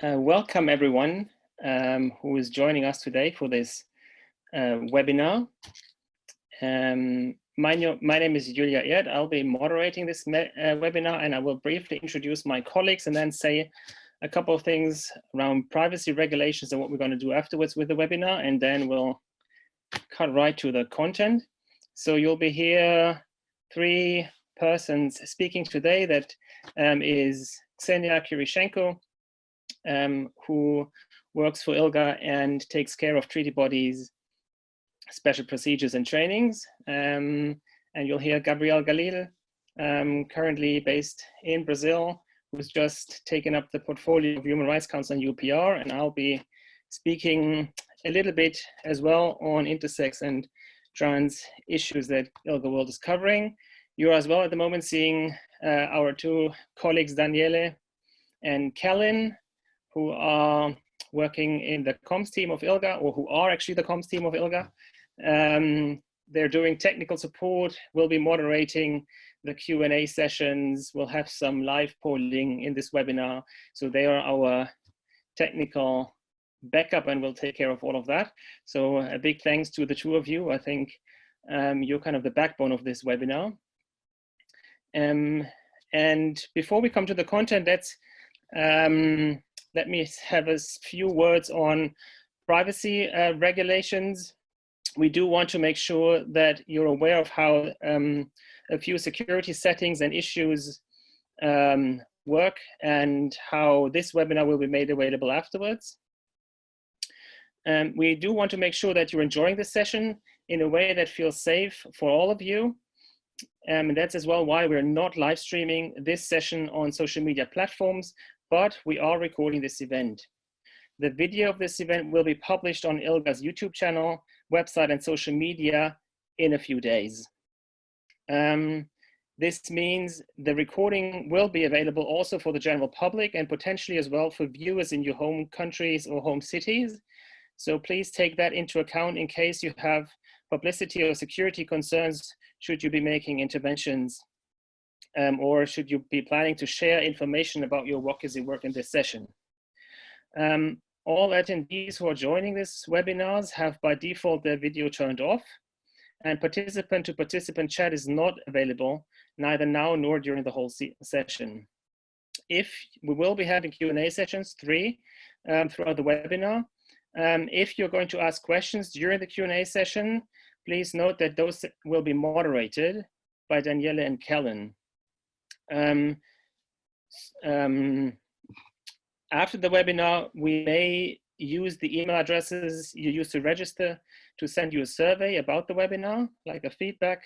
Welcome everyone who is joining us today for this webinar. My name is Julia Erd. I'll be moderating this webinar, and I will briefly introduce my colleagues and then say a couple of things around privacy regulations and what we're going to do afterwards with the webinar, and then we'll cut right to the content. So you'll be here three persons speaking today. That is Ksenia Kirishenko, who works for ILGA and takes care of treaty bodies, special procedures and trainings. And you'll hear Gabriel Galil, currently based in Brazil, who's just taken up the portfolio of Human Rights Council and UPR. And I'll be speaking a little bit as well on intersex and trans issues that ILGA World is covering. You're as well at the moment seeing our two colleagues, Daniele and Kellen, who are working in the comms team of ILGA, or who are actually the comms team of ILGA. They're doing technical support. We'll be moderating the Q&A sessions. We'll have some live polling in this webinar. So they are our technical backup, and we'll take care of all of that. So a big thanks to the two of you. I think you're kind of the backbone of this webinar. And before we come to the content, let me have a few words on privacy regulations. We do want to make sure that you're aware of how a few security settings and issues work, and how this webinar will be made available afterwards. We do want to make sure that you're enjoying this session in a way that feels safe for all of you. And that's as well why we're not live streaming this session on social media platforms, but we are recording this event. The video of this event will be published on ILGA's YouTube channel, website, and social media in a few days. This means the recording will be available also for the general public, and potentially as well for viewers in your home countries or home cities. So please take that into account in case you have publicity or security concerns should you be making interventions. Or should you be planning to share information about your advocacy work in this session. All attendees who are joining this webinars have by default their video turned off, and participant-to-participant chat is not available, neither now nor during the whole session. We will be having Q&A sessions, three, throughout the webinar. If you're going to ask questions during the Q&A session, please note that those will be moderated by Daniele and Kellen. After the webinar, we may use the email addresses you used to register to send you a survey about the webinar, like a feedback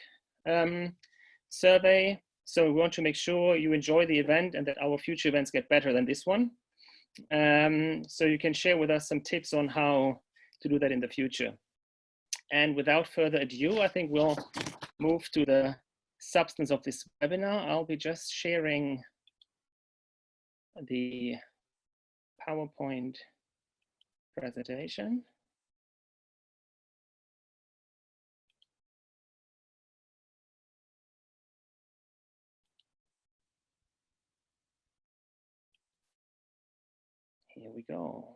survey. So we want to make sure you enjoy the event and that our future events get better than this one. So you can share with us some tips on how to do that in the future. And without further ado, I think we'll move to the substance of this webinar. I'll be just sharing the PowerPoint presentation. Here we go.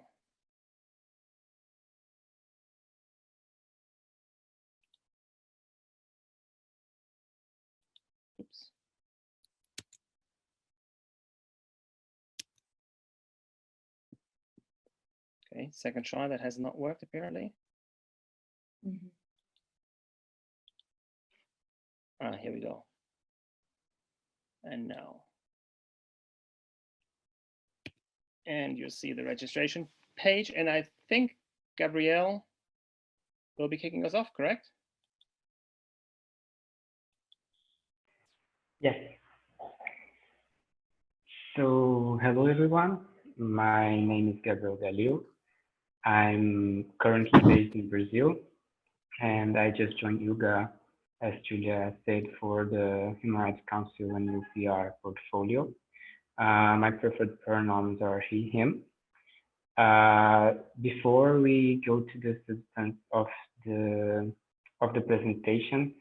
Oops. Okay, second try, that has not worked apparently. Here we go. And now. And you'll see the registration page, and I think Gabrielle will be kicking us off, correct? Yes. So, hello everyone. My name is Gabriel Galil. I'm currently based in Brazil, and I just joined ILGA, as Julia said, for the Human Rights Council and UPR portfolio. My preferred pronouns are he, him. Before we go to the substance of the presentation,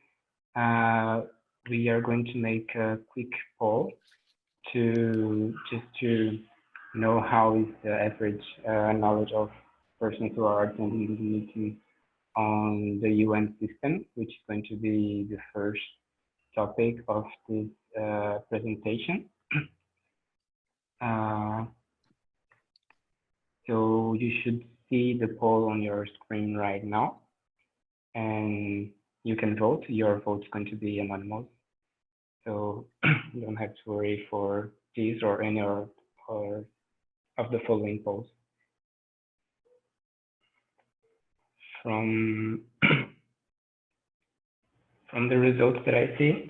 we are going to make a quick poll to know how is the average knowledge of persons who are attending this meeting on the UN system, which is going to be the first topic of this presentation. So you should see the poll on your screen right now, and you can vote. Your vote is going to be anonymous, so you don't have to worry for this or any or of the following polls. From the results that I see,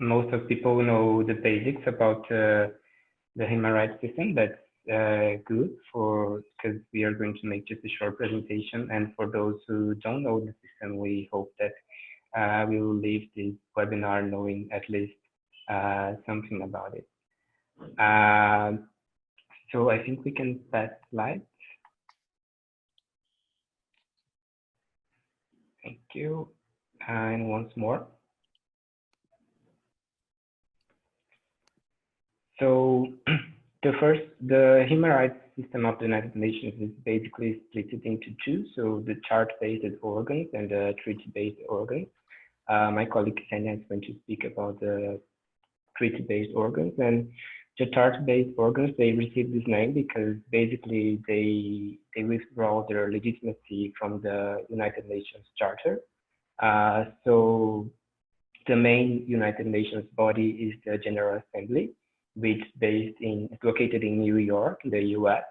most of people know the basics about the human rights system. That's good because we are going to make just a short presentation. And for those who don't know the system, we hope that we will leave this webinar knowing at least something about it. So I think we can pass slides. Thank you. And once more. So the human rights system of the United Nations is basically split into two. So the chart-based organs and the treaty-based organs. My colleague Ksenia is going to speak about the treaty-based organs. And the chart-based organs, they receive this name because basically they withdraw their legitimacy from the United Nations Charter. So the main United Nations body is the General Assembly, which is located in New York, in the US.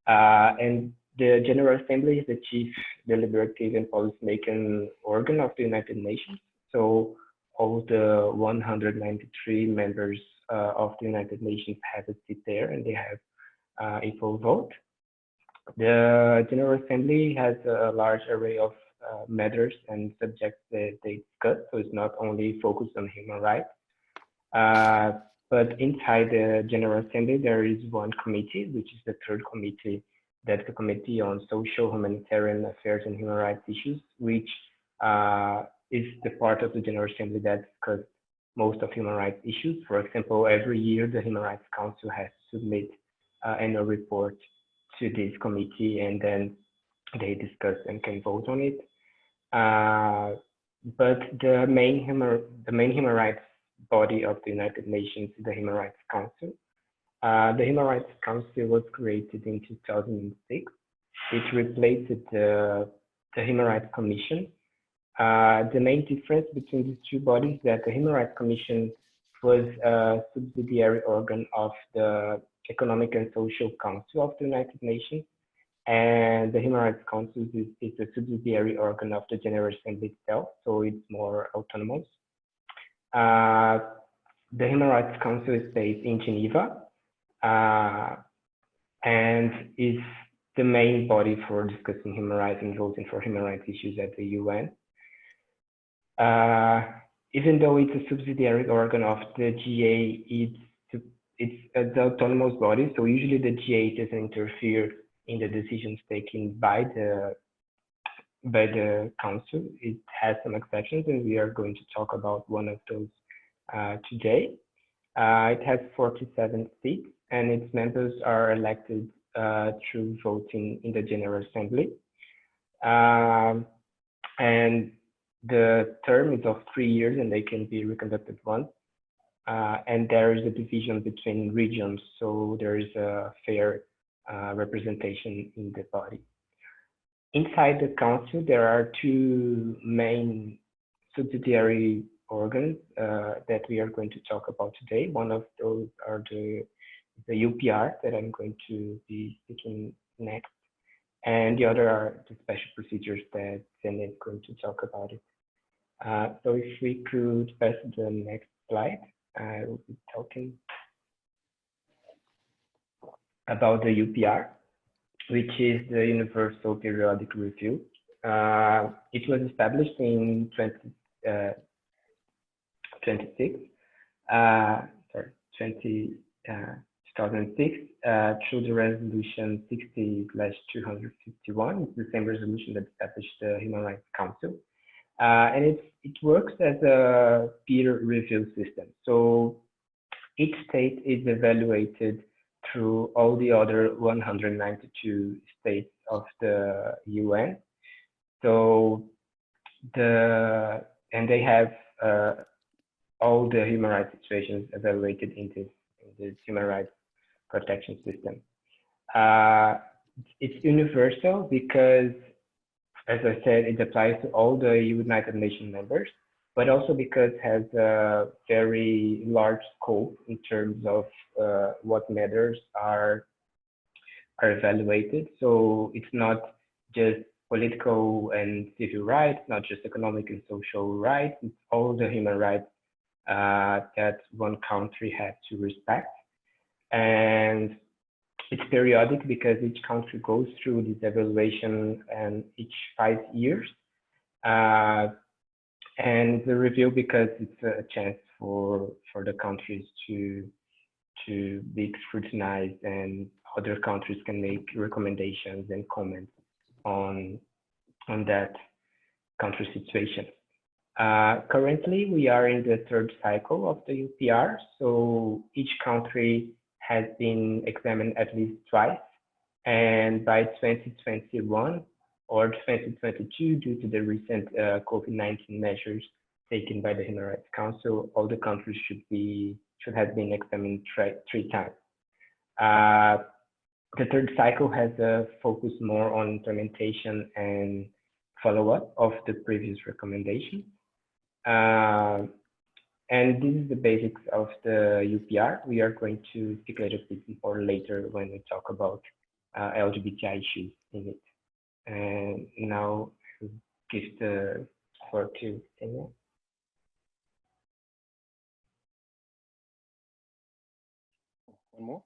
And the General Assembly is the chief deliberative and policymaking organ of the United Nations. So all the 193 members of the United Nations have a seat there, and they have equal vote. The General Assembly has a large array of matters and subjects that they discuss, so it's not only focused on human rights. But inside the General Assembly, there is one committee, which is the third committee, that's the Committee on Social, Humanitarian Affairs and Human Rights Issues, which is the part of the General Assembly that discusses most of human rights issues. For example, every year, the Human Rights Council has to submit an annual report to this committee, and then they discuss and can vote on it. But the main human rights body of the United Nations is the Human Rights Council. The Human Rights Council was created in 2006. It replaced the Human Rights Commission. The main difference between these two bodies is that the Human Rights Commission was a subsidiary organ of the Economic and Social Council of the United Nations, and the Human Rights Council is a subsidiary organ of the General Assembly itself, so it's more autonomous. The Human Rights Council is based in Geneva and is the main body for discussing human rights and voting for human rights issues at the UN. Even though it's a subsidiary organ of the GA, it's an autonomous body, so usually the GA doesn't interfere in the decisions taken by the council. It has some exceptions, and we are going to talk about one of those today. It has 47 seats, and its members are elected through voting in the General Assembly. And the term is of 3 years, and they can be reconducted once. And there is a division between regions, so there is a fair representation in the body. Inside the council, there are two main subsidiary organs that we are going to talk about today. One of those are the UPR that I'm going to be speaking next, and the other are the special procedures that Zen is going to talk about it. So if we could pass the next slide, I will be talking about the UPR, which is the Universal Periodic Review. It was established in 2006 through the resolution 60/251. It's the same resolution that established the Human Rights Council. And it works as a peer review system. So each state is evaluated through all the other 192 states of the UN. So they have all the human rights situations evaluated in this human rights protection system. It's universal because, as I said, it applies to all the United Nations members, but also because it has a very large scope in terms of what matters are evaluated. So it's not just political and civil rights, not just economic and social rights, it's all the human rights that one country has to respect. And it's periodic because each country goes through this evaluation and each 5 years. And the review because it's a chance for the countries to be scrutinized, and other countries can make recommendations and comments on that country situation. Currently, we are in the third cycle of the UPR, so each country has been examined at least twice, and by 2021 or 2022, due to the recent COVID-19 measures taken by the Human Rights Council, all the countries should have been examined three times. The third cycle has a focus more on implementation and follow-up of the previous recommendations. And this is the basics of the UPR. We are going to speak a little bit more later when we talk about LGBTI issues in it. And now I'll give the floor to Tanya. One more?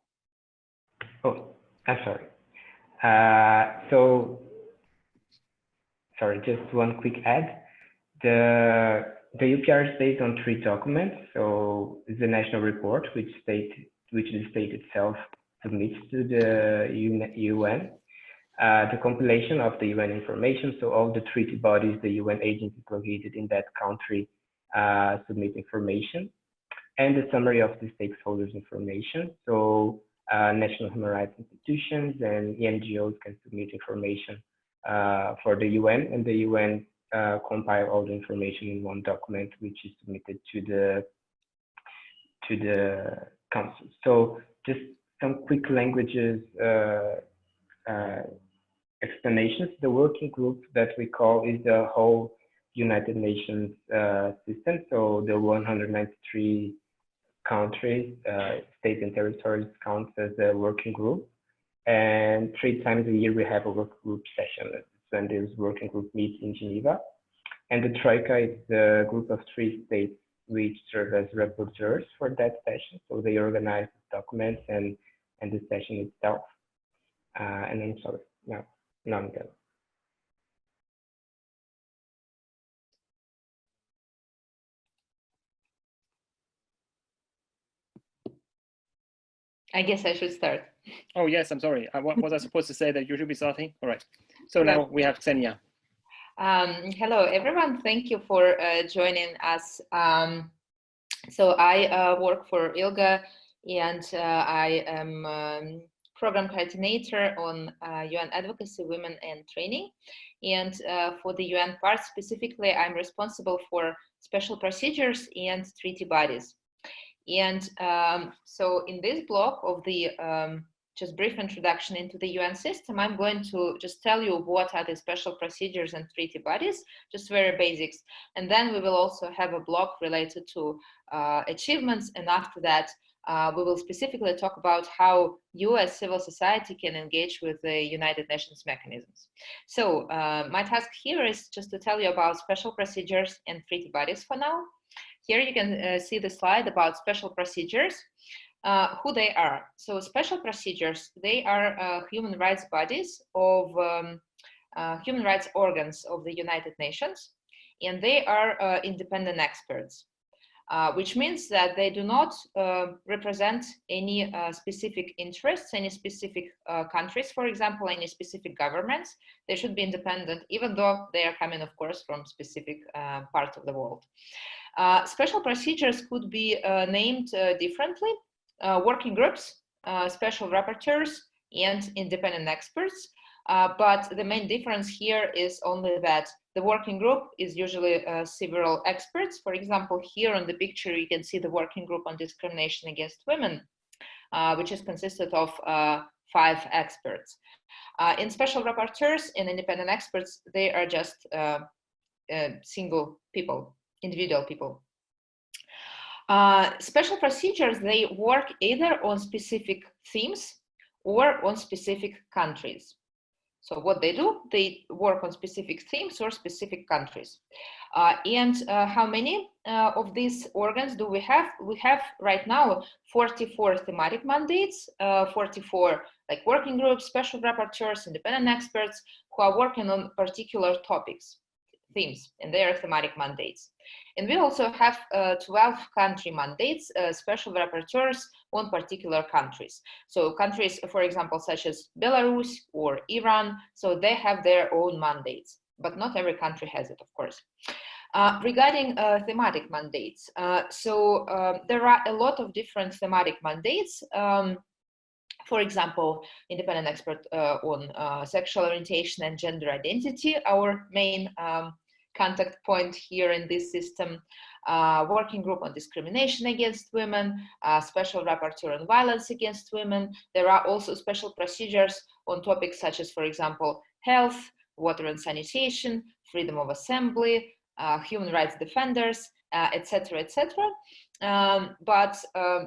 Oh, I'm sorry. Sorry, just one quick add. The UPR is based on 3 documents. So it's the national report, which the state itself submits to the UN. The compilation of the UN information, so all the treaty bodies, the UN agencies located in that country submit information, and the summary of the stakeholders' information. So national human rights institutions and NGOs can submit information for the UN, and the UN compile all the information in one document, which is submitted to the council. So just some quick languages explanations. The working group that we call is the whole United Nations system. So the 193 countries, states and territories counts as a working group. And 3 times a year we have a work group session. That's when this working group meets in Geneva. And the Troika is the group of 3 states which serve as rapporteurs for that session. So they organize the documents and the session itself. And I'm sorry, no, I'm done. I guess I should start. Oh, yes, I'm sorry. Was I supposed to say that you should be starting? All right. So now we have Ksenia. Hello, everyone. Thank you for joining us. So I work for ILGA, and I am program coordinator on UN advocacy, women and training. And for the UN part specifically, I'm responsible for special procedures and treaty bodies. And so in this block of the just brief introduction into the UN system, I'm going to just tell you what are the special procedures and treaty bodies, just very basics. And then we will also have a block related to achievements. And after that, we will specifically talk about how you as civil society can engage with the United Nations mechanisms. So my task here is just to tell you about special procedures and treaty bodies for now. Here you can see the slide about special procedures, who they are. So special procedures, they are human rights bodies of human rights organs of the United Nations, and they are independent experts, which means that they do not represent any specific interests, any specific countries, for example, any specific governments. They should be independent, even though they are coming, of course, from specific part of the world. Special procedures could be named differently. Working groups, special rapporteurs, and independent experts. But the main difference here is only that the working group is usually several experts. For example, here on the picture, you can see the working group on discrimination against women, which is consisted of 5 experts. In special rapporteurs and independent experts, they are just single people, individual people. Special procedures, they work either on specific themes or on specific countries. So what they do, they work on specific themes or specific countries. And how many of these organs do we have? We have right now 44 thematic mandates, 44 like working groups, special rapporteurs, independent experts who are working on particular topics, themes, and they are thematic mandates. And we also have 12 country mandates, special rapporteurs on particular countries. So countries, for example, such as Belarus or Iran, so they have their own mandates, but not every country has it, of course. Regarding thematic mandates, there are a lot of different thematic mandates. For example, independent expert on sexual orientation and gender identity, our main contact point here in this system, working group on discrimination against women, special rapporteur on violence against women. There are also special procedures on topics such as, for example, health, water and sanitation, freedom of assembly, human rights defenders, etc., etc.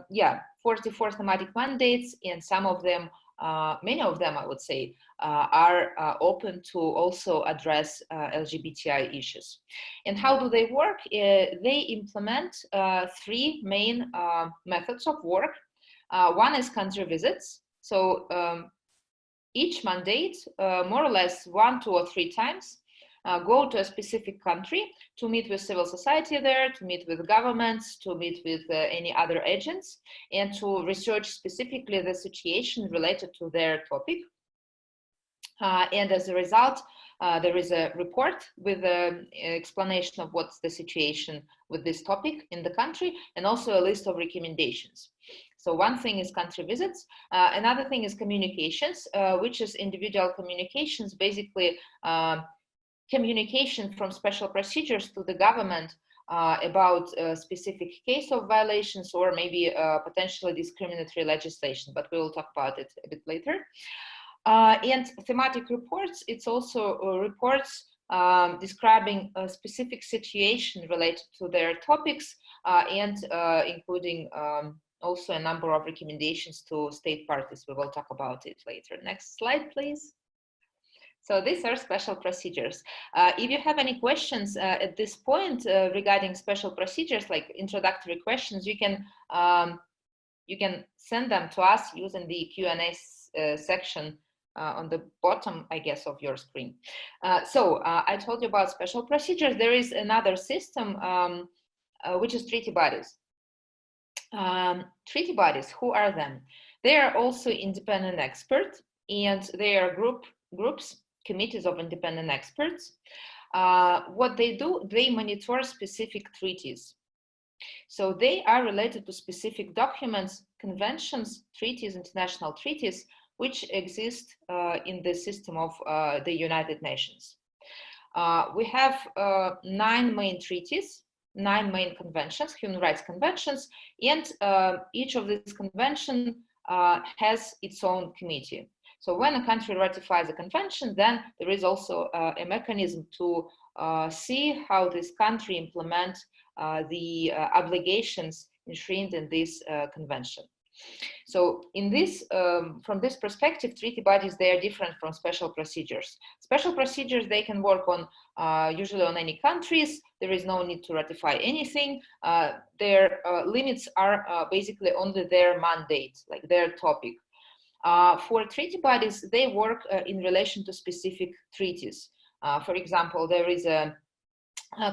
Yeah, 44 thematic mandates, and some of them, many of them, I would say, are open to also address LGBTI issues. And how do they work? They implement 3 main methods of work. One is country visits. So each mandate, more or less 1, 2, or 3 times, go to a specific country to meet with civil society there, to meet with governments, to meet with any other agents, and to research specifically the situation related to their topic. And as a result, there is a report with an explanation of what's the situation with this topic in the country, and also a list of recommendations. So one thing is country visits. Another thing is communications, which is individual communications, basically communication from special procedures to the government about a specific case of violations or maybe potentially discriminatory legislation, but we will talk about it a bit later. And thematic reports, it's also reports describing a specific situation related to their topics and including also a number of recommendations to state parties. We will talk about it later. Next slide, please. So these are special procedures. If you have any questions at this point regarding special procedures, like introductory questions, you can send them to us using the Q&A section on the bottom, I guess, of your screen. I told you about special procedures. There is another system, which is treaty bodies. Treaty bodies, who are them? They are also independent experts, and they are groups, committees of independent experts. What they do, they monitor specific treaties. So they are related to specific documents, conventions, treaties, international treaties, which exist in the system of the United Nations. We have 9 main treaties, 9 main conventions, human rights conventions, and each of these conventions has its own committee. So when a country ratifies a convention, then there is also a mechanism to see how this country implements the obligations enshrined in this convention. So in this, from this perspective, treaty bodies, they are different from special procedures. Special procedures, they can work on usually on any countries. There is no need to ratify anything. Their limits are basically only their mandate, like their topic. For treaty bodies, they work in relation to specific treaties. For example, there is a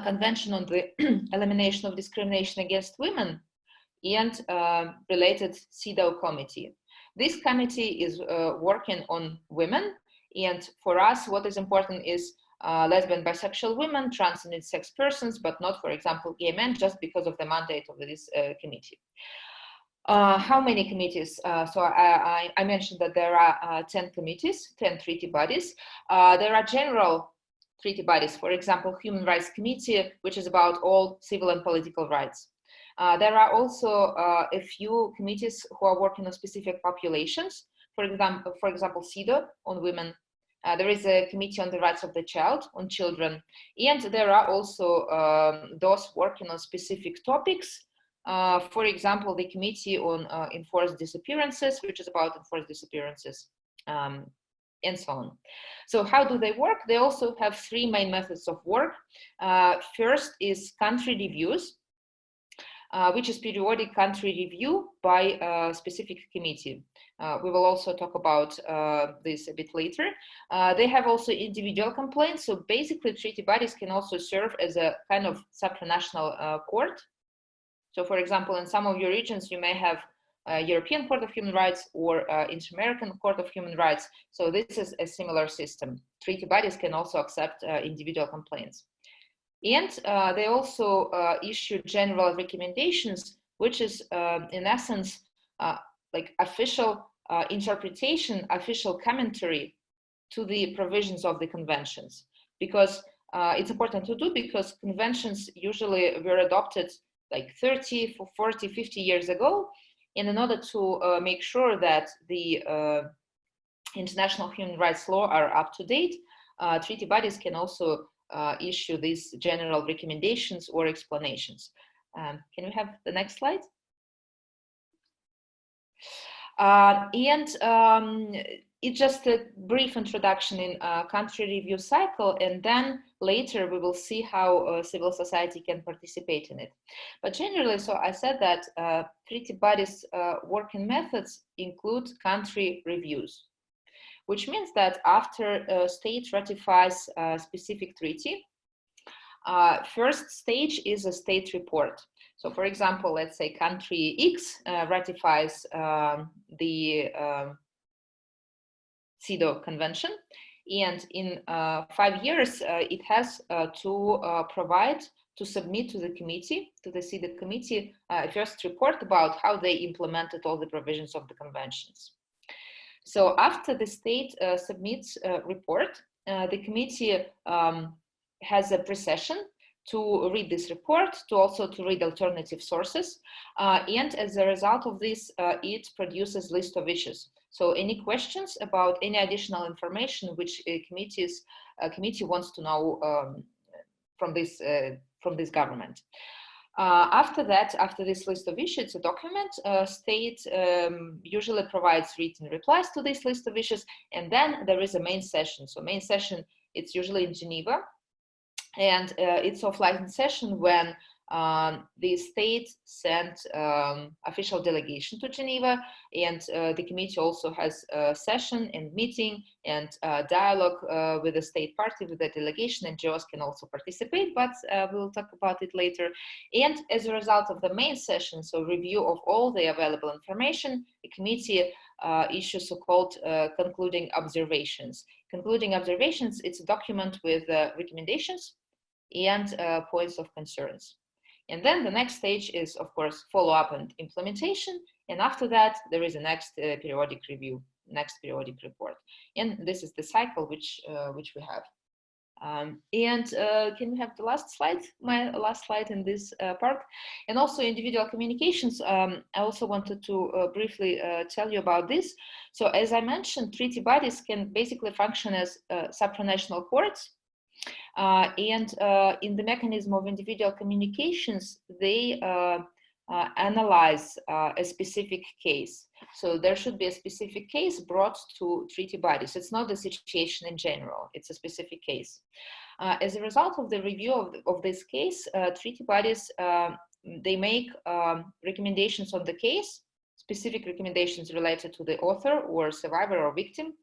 convention on the elimination of discrimination against women and related CEDAW committee. This committee is working on women, and for us, what is important is lesbian, bisexual women, trans and intersex persons, but not, for example, gay men, just because of the mandate of this committee. How many committees? So I mentioned that there are 10 committees, 10 treaty bodies. There are general treaty bodies, for example, Human Rights Committee, which is about all civil and political rights. There are also a few committees who are working on specific populations. For example, CEDAW on women. There is a committee on the rights of the child, on children. And there are also those working on specific topics. For example, the Committee on Enforced Disappearances, which is about enforced disappearances, and so on. So how do they work? They also have three main methods of work. First is country reviews, which is periodic country review by a specific committee. We will also talk about this a bit later. They have also individual complaints. So basically, treaty bodies can also serve as a kind of supranational court. So for example, in some of your regions, you may have a European Court of Human Rights or Inter-American Court of Human Rights. So this is a similar system. Treaty bodies can also accept individual complaints. And they also issue general recommendations, which is in essence, like official interpretation, official commentary to the provisions of the conventions. Because it's important to do, because conventions usually were adopted like 30, 40, 50 years ago. And in order to make sure that the international human rights law are up to date, treaty bodies can also issue these general recommendations or explanations. Can we have the next slide? It's just a brief introduction in country review cycle, and then later we will see how civil society can participate in it. But generally, so I said that treaty bodies' working methods include country reviews, which means that after a state ratifies a specific treaty, first stage is a state report. So for example, let's say country X ratifies the CEDAW convention, and in 5 years it has to submit to the committee, to the CEDAW committee, a first report about how they implemented all the provisions of the conventions. So after the state submits a report, the committee has a pre-session to read this report, to read alternative sources, and as a result of this, it produces list of issues. So any questions about any additional information which a committee wants to know from this government. After that, after this list of issues, it's a document, state usually provides written replies to this list of issues, and then there is a main session. So main session, it's usually in Geneva, and it's offline session when the state sent official delegation to Geneva, and the committee also has a session and meeting and dialogue with the state party, with the delegation, and NGOs can also participate, but we'll talk about it later. And as a result of the main session, so review of all the available information, the committee issues so-called concluding observations. Concluding observations, it's a document with recommendations and points of concerns. And then the next stage is, of course, follow-up and implementation. And after that, there is a next periodic review, next periodic report. And this is the cycle which we have. Can we have the last slide, my last slide in this part? And also individual communications, I also wanted to briefly tell you about this. So as I mentioned, treaty bodies can basically function as supranational courts. In the mechanism of individual communications, they analyze a specific case. So there should be a specific case brought to treaty bodies. It's not the situation in general, it's a specific case. As a result of the review of this case, treaty bodies, they make recommendations on the case, specific recommendations related to the author or survivor or victim.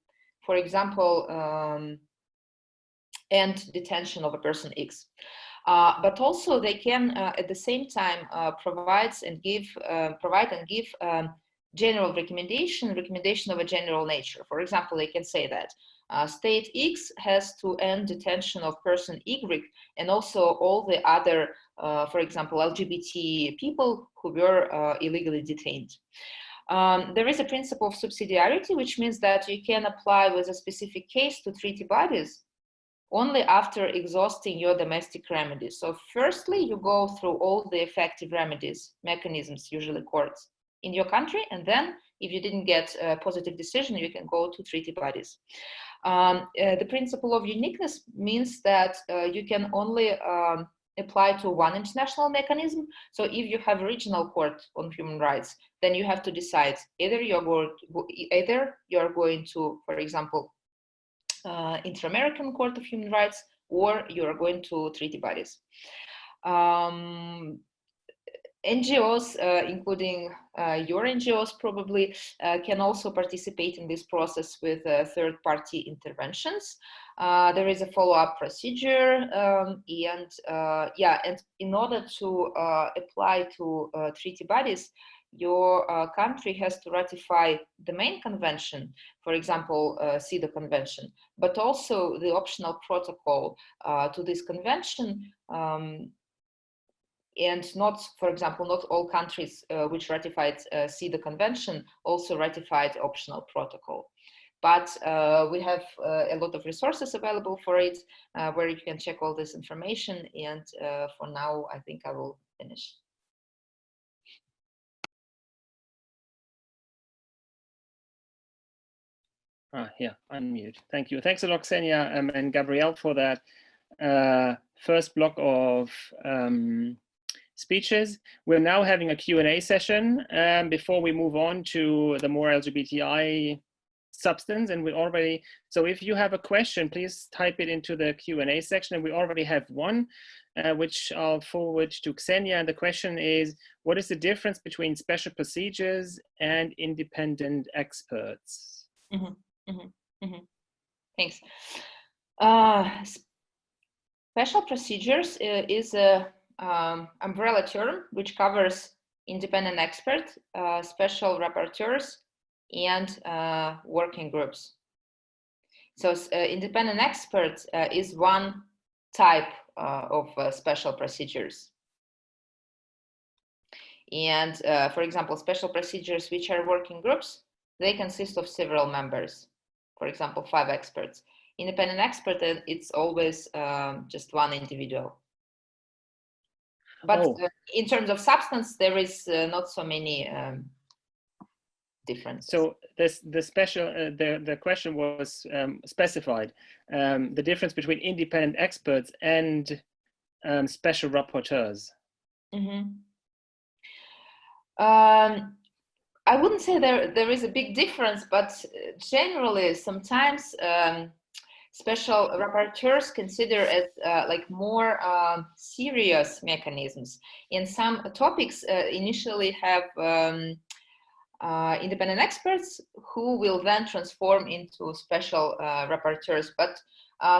For example, and detention of a person X. But also they can at the same time provide and give general recommendation of a general nature. For example, they can say that State X has to end detention of person Y and also all the other, for example, LGBT people who were illegally detained. There is a principle of subsidiarity, which means that you can apply with a specific case to treaty bodies only after exhausting your domestic remedies. So firstly, you go through all the effective remedies, mechanisms, usually courts, in your country, and then if you didn't get a positive decision, you can go to treaty bodies. The principle of uniqueness means that you can only apply to one international mechanism. So if you have a regional court on human rights, then you have to decide either you're going to, for example, Inter-American Court of Human Rights, or you're going to treaty bodies. NGOs, including your NGOs probably, can also participate in this process with third-party interventions. There is a follow-up procedure, and in order to apply to treaty bodies, your country has to ratify the main convention, for example, CEDAW convention, but also the optional protocol to this convention. And not, for example, not all countries which ratified CEDAW convention also ratified optional protocol. But we have a lot of resources available for it, where you can check all this information. And for now, I think I will finish. Yeah, unmute. Thank you. Thanks a lot, Ksenia and Gabrielle, for that first block of speeches. We're now having a Q&A session before we move on to the more LGBTI substance. And we already, so if you have a question, please type it into the Q&A section. And we already have one, which I'll forward to Ksenia. And the question is, what is the difference between special procedures and independent experts? Thanks. Special procedures is a umbrella term which covers independent experts, special rapporteurs, and working groups. So independent experts is one type of special procedures. And for example, special procedures which are working groups, they consist of several members, for example, 5 experts. Independent expert, it's always just one individual. But in terms of substance, there is not so many differences. So the question was specified, the difference between independent experts and special rapporteurs. I wouldn't say there is a big difference, but generally sometimes special rapporteurs consider it like more serious mechanisms. In some topics initially have independent experts who will then transform into special rapporteurs, but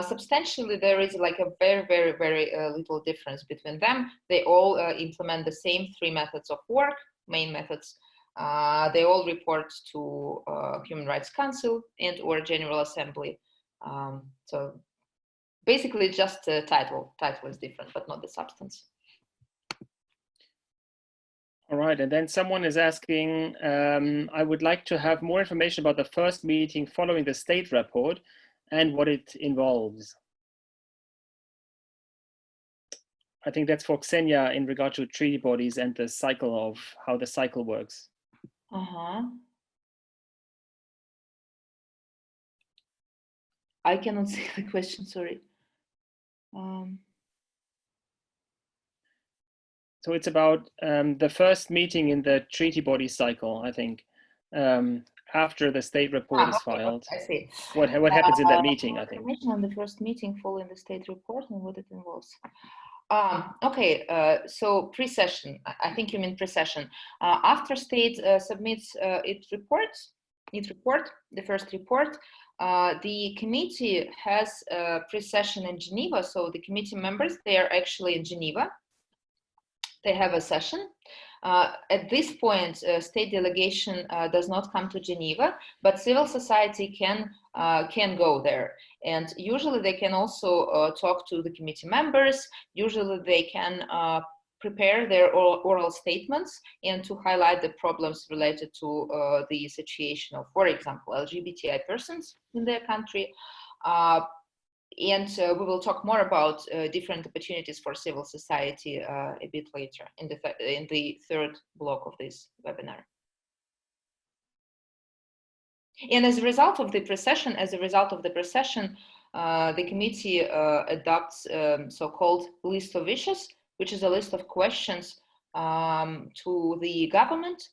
substantially there is like a very, very, very little difference between them. They all implement the same 3 methods of work, main methods. They all report to Human Rights Council and or General Assembly. So basically just the title is different, but not the substance. All right, and then someone is asking, I would like to have more information about the first meeting following the state report and what it involves. I think that's for Ksenia in regard to treaty bodies and the cycle of how the cycle works. I cannot see the question, sorry. So it's about the first meeting in the treaty body cycle, I think, after the state report is filed. I see. What happens in that meeting, I think. Information on the first meeting following the state report and what it involves. So pre-session, I think you mean pre-session. After state submits its report, the first report, the committee has a pre-session in Geneva. So the committee members, they are actually in Geneva. They have a session At this point, state delegation does not come to Geneva, but civil society can go there. And usually they can also talk to the committee members. Usually they can prepare their oral statements and to highlight the problems related to the situation of, for example, LGBTI persons in their country. And we will talk more about different opportunities for civil society a bit later in the third block of this webinar. And as a result of the procession, the committee adopts so-called list of issues, which is a list of questions to the government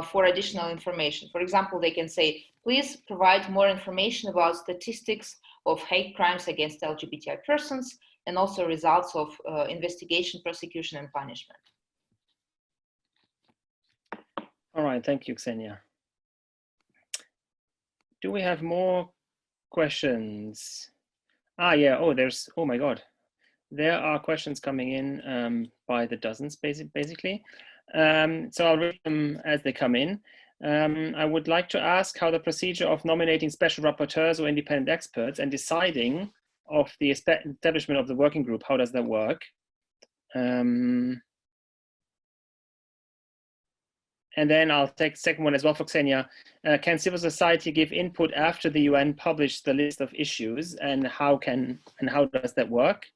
for additional information. For example, they can say, please provide more information about statistics of hate crimes against LGBTI persons and also results of investigation, prosecution, and punishment. All right, thank you, Ksenia. Do we have more questions? Ah, yeah, oh my God. There are questions coming in by the dozens, basically. So I'll read them as they come in. I would like to ask how the procedure of nominating special rapporteurs or independent experts and deciding of the establishment of the working group, how does that work? And then I'll take the second one as well for Ksenia. Can civil society give input after the UN published the list of issues, and how does that work?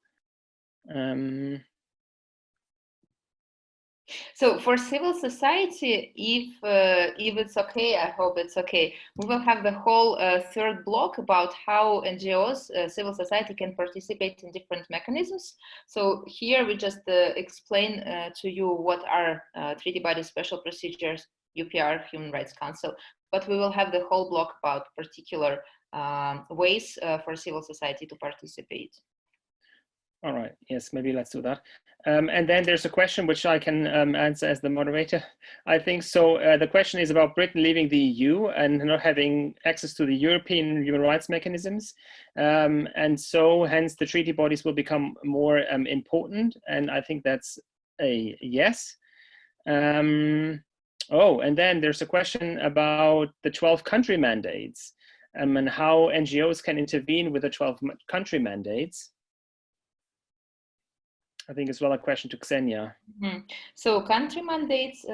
So for civil society, if it's okay, I hope it's okay, we will have the whole third block about how NGOs, civil society can participate in different mechanisms. So here we just explain to you what are treaty body special procedures, UPR, Human Rights Council, but we will have the whole block about particular ways for civil society to participate. All right, yes, maybe let's do that. And then there's a question which I can answer as the moderator, I think. So the question is about Britain leaving the EU and not having access to the European human rights mechanisms. And so hence the treaty bodies will become more important. And I think that's a yes. Oh, and then there's a question about the 12 country mandates and how NGOs can intervene with the 12 country mandates. I think as well a question to Ksenia. Mm-hmm. So country mandates,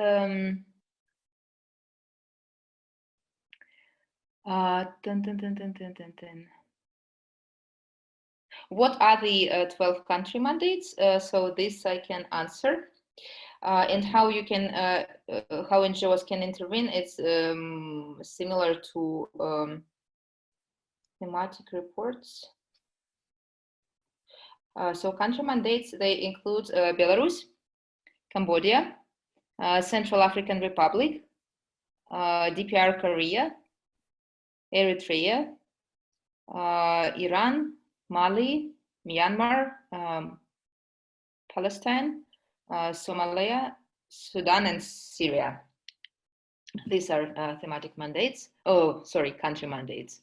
what are the 12 country mandates? So this I can answer. And how you can, how NGOs can intervene, it's similar to thematic reports. So country mandates, they include Belarus, Cambodia, Central African Republic, DPR Korea, Eritrea, Iran, Mali, Myanmar, Palestine, Somalia, Sudan, and Syria. These are thematic mandates. Oh, sorry, country mandates.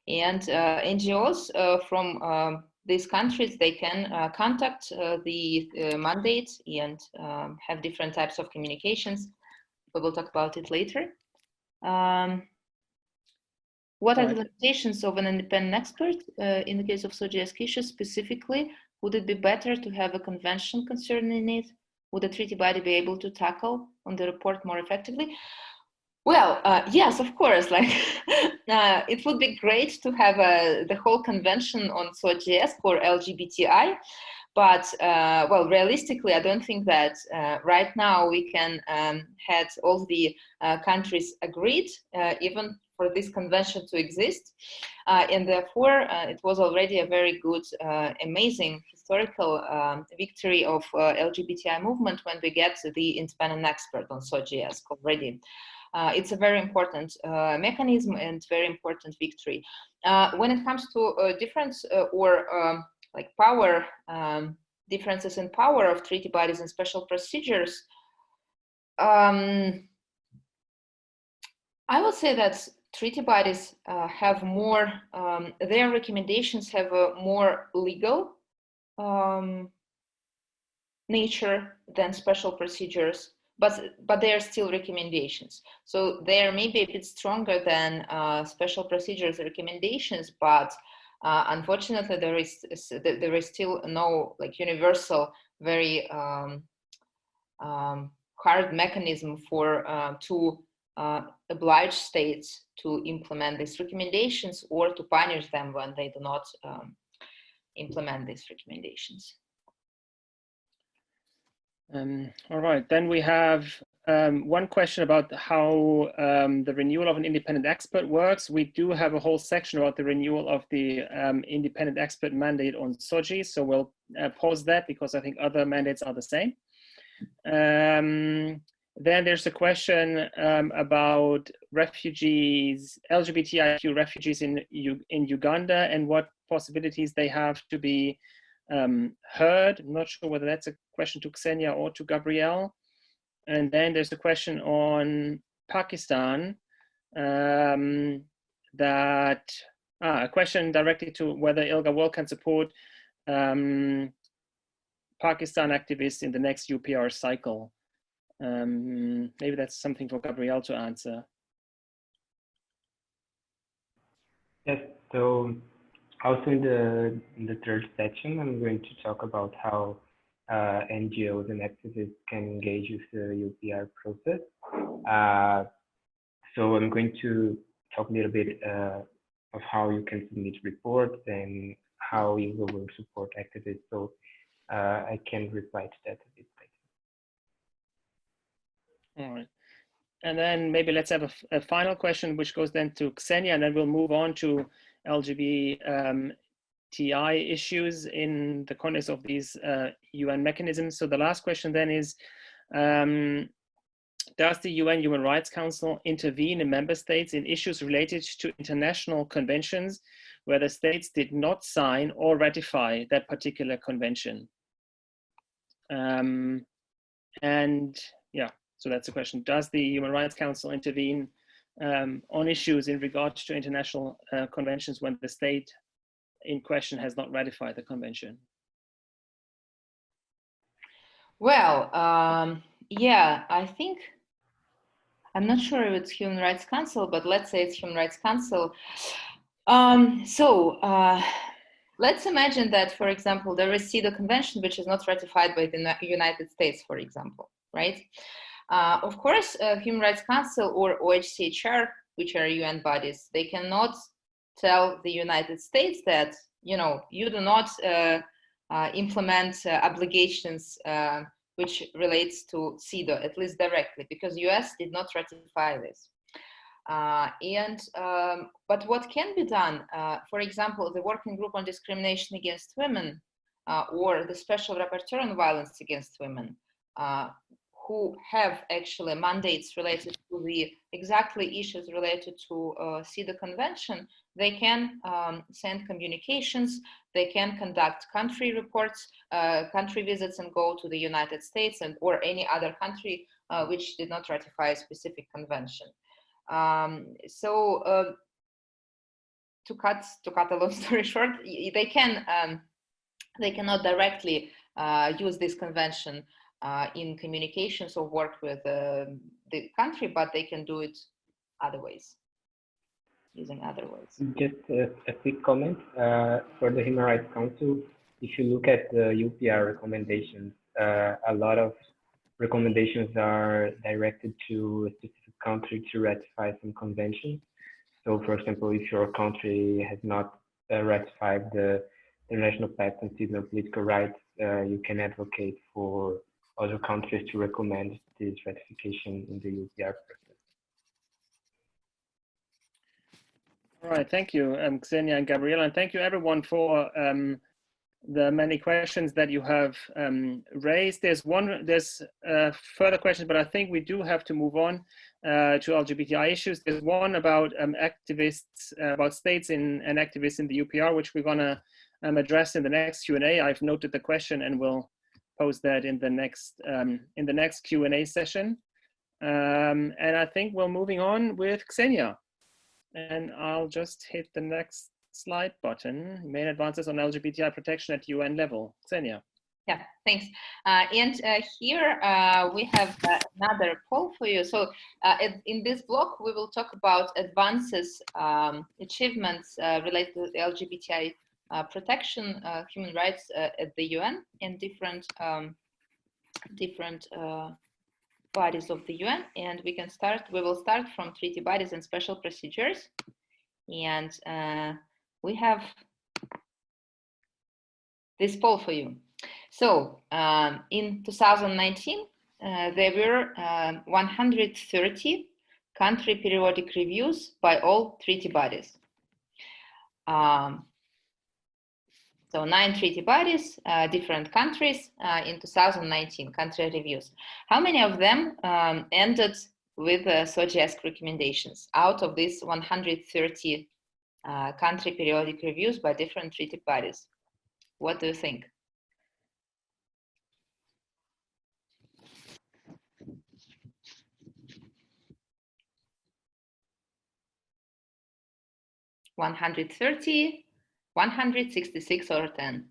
And NGOs from these countries, they can contact the mandate and have different types of communications. We will talk about it later. What are the limitations of an independent expert in the case of SOGIESC issues specifically? Would it be better to have a convention concerning it? Would a treaty body be able to tackle on the report more effectively? Well, yes, of course. Like, it would be great to have the whole convention on SOGIESC or LGBTI, but well, realistically, I don't think that right now we can have all the countries agreed, even for this convention to exist, and therefore it was already a very good, amazing historical victory of LGBTI movement when we get the independent expert on SOGIESC already. It's a very important mechanism and very important victory. When it comes to difference or like power, differences in power of treaty bodies and special procedures, I would say that treaty bodies have more, their recommendations have a more legal nature than special procedures. but they are still recommendations. So they are maybe a bit stronger than special procedures recommendations, but unfortunately there is still no like universal, very hard mechanism for to oblige states to implement these recommendations or to punish them when they do not implement these recommendations. All right, then we have one question about how the renewal of an independent expert works. We do have a whole section about the renewal of the independent expert mandate on SOGIESC, so we'll pause that because I think other mandates are the same. Then there's a question about refugees, LGBTIQ refugees in Uganda, and what possibilities they have to be heard. I'm not sure whether that's a question to Ksenia or to Gabrielle. And then there's a question on Pakistan, a question directly to whether ILGA World can support Pakistan activists in the next UPR cycle. Maybe that's something for Gabrielle to answer. Yes, so also in the third section, I'm going to talk about how NGOs and activists can engage with the UPR process. So I'm going to talk a little bit of how you can submit reports and how you will support activists. So I can reply to that a bit later. All right. And then maybe let's have a final question, which goes then to Ksenia, and then we'll move on to LGBTI issues in the context of these UN mechanisms. So the last question then is, does the UN Human Rights Council intervene in member states in issues related to international conventions where the states did not sign or ratify that particular convention? And yeah, so that's the question. Does the Human Rights Council intervene on issues in regards to international conventions when the state in question has not ratified the convention? Well, yeah, I think, I'm not sure if it's Human Rights Council, but let's say it's Human Rights Council. Let's imagine that, for example, there is CEDAW Convention, which is not ratified by the United States, for example, right? Of course, Human Rights Council or OHCHR, which are UN bodies, they cannot tell the United States that, you know, you do not implement obligations which relates to CEDAW, at least directly, because US did not ratify this. But what can be done, for example, the Working Group on Discrimination Against Women or the Special Rapporteur on Violence Against Women, who have actually mandates related to the exactly issues related to CEDAW Convention, they can send communications, they can conduct country reports, country visits, and go to the United States and or any other country which did not ratify a specific convention. To cut a long story short, they cannot directly use this convention in communications or work with the country, but they can do it other ways, using other ways. Just a quick comment for the Human Rights Council. If you look at the UPR recommendations, a lot of recommendations are directed to a specific country to ratify some conventions. So, for example, if your country has not ratified the International Pact on Civil and Political Rights, you can advocate for other countries to recommend this ratification in the UPR process. All right, thank you, Ksenia and Gabriela, and thank you everyone for the many questions that you have raised. There's further questions, but I think we do have to move on to LGBTI issues. There's one about activists, about states and activists in the UPR, which we're gonna address in the next Q&A. I've noted the question and we'll post that in the next Q&A session. And I think we're moving on with Ksenia. And I'll just hit the next slide button. Main advances on LGBTI protection at UN level. Ksenia. Yeah, thanks. And here we have another poll for you. So in this block, we will talk about advances, achievements related to LGBTI protection, human rights at the UN and different bodies of the UN. And we will start from treaty bodies and special procedures. And we have this poll for you. So in 2019, there were 130 country periodic reviews by all treaty bodies. So 9 treaty bodies, different countries in 2019 country reviews. How many of them ended with SOGIESC recommendations out of these 130 country periodic reviews by different treaty bodies? What do you think? $130, 166, or 10?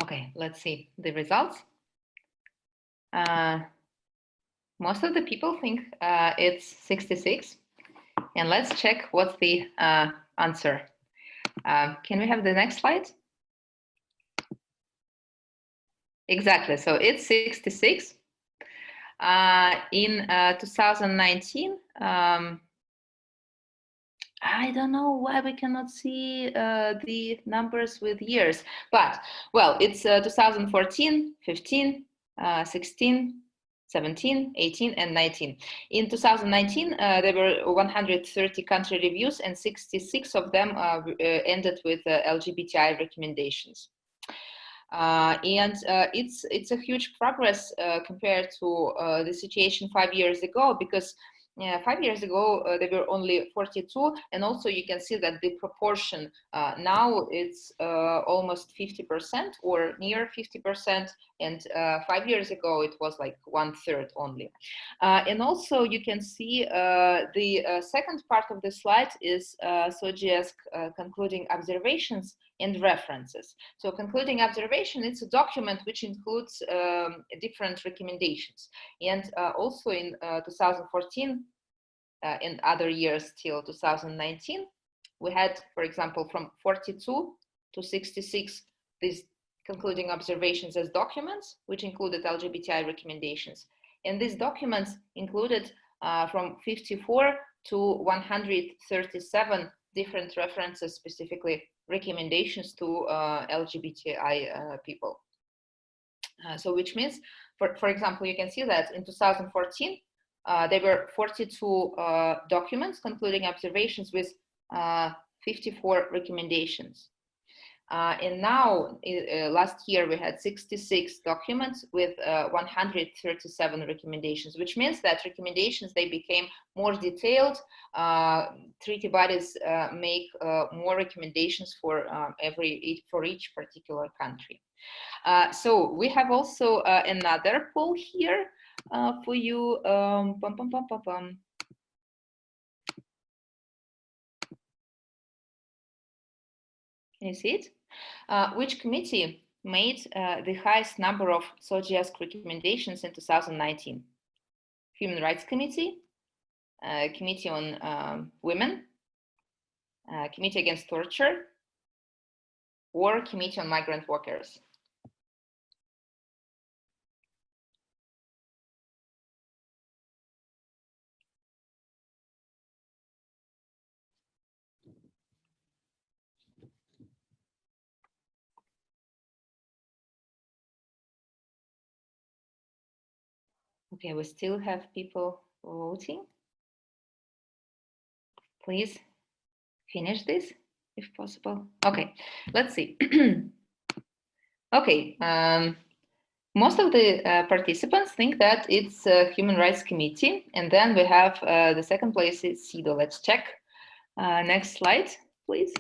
Okay, let's see the results. Most of the people think it's 66. And let's check what's the answer. Can we have the next slide? Exactly, so it's 66. In 2019, I don't know why we cannot see the numbers with years, but well, it's 2014, 15, 16, 17, 18, and 19. In 2019, there were 130 country reviews, and 66 of them ended with LGBTI recommendations. And it's a huge progress compared to the situation 5 years ago, because 5 years ago there were only 42, and also you can see that the proportion now it's almost 50% or near 50%, and 5 years ago it was like 1/3 only. And also you can see the second part of the slide is SOGIESC concluding observations and references. So concluding observation, it's a document which includes different recommendations. And also in 2014 and other years till 2019, we had, for example, from 42 to 66, these concluding observations as documents, which included LGBTI recommendations. And these documents included from 54 to 137 different references, specifically recommendations to LGBTI people. So which means, for example, you can see that in 2014, there were 42 documents concluding observations with 54 recommendations. And now, last year, we had 66 documents with 137 recommendations, which means that recommendations, they became more detailed. Treaty bodies make more recommendations for each particular country. So we have also another poll here for you. Can you see it? Which committee made the highest number of SOGIESC recommendations in 2019? Human Rights Committee, Committee on Women, Committee Against Torture, or Committee on Migrant Workers? Okay, we still have people voting. Please finish this if possible. Okay, let's see. Okay, most of the participants think that it's a Human Rights Committee, and then we have the second place is CEDAW. Let's check. Next slide, please.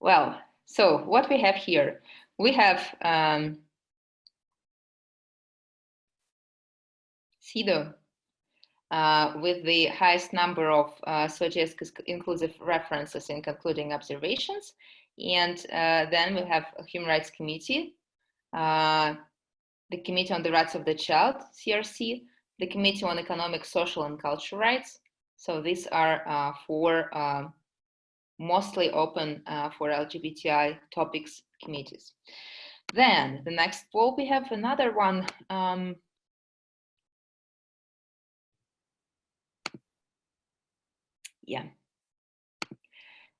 Well, So what we have here, we have CEDAW with the highest number of SOGIESC inclusive references in concluding observations. And then we have a Human Rights Committee, the Committee on the Rights of the Child, CRC, the Committee on Economic, Social and Cultural Rights. So these are four mostly open for LGBTI topics committees. Then the next poll, we have another one. Yeah.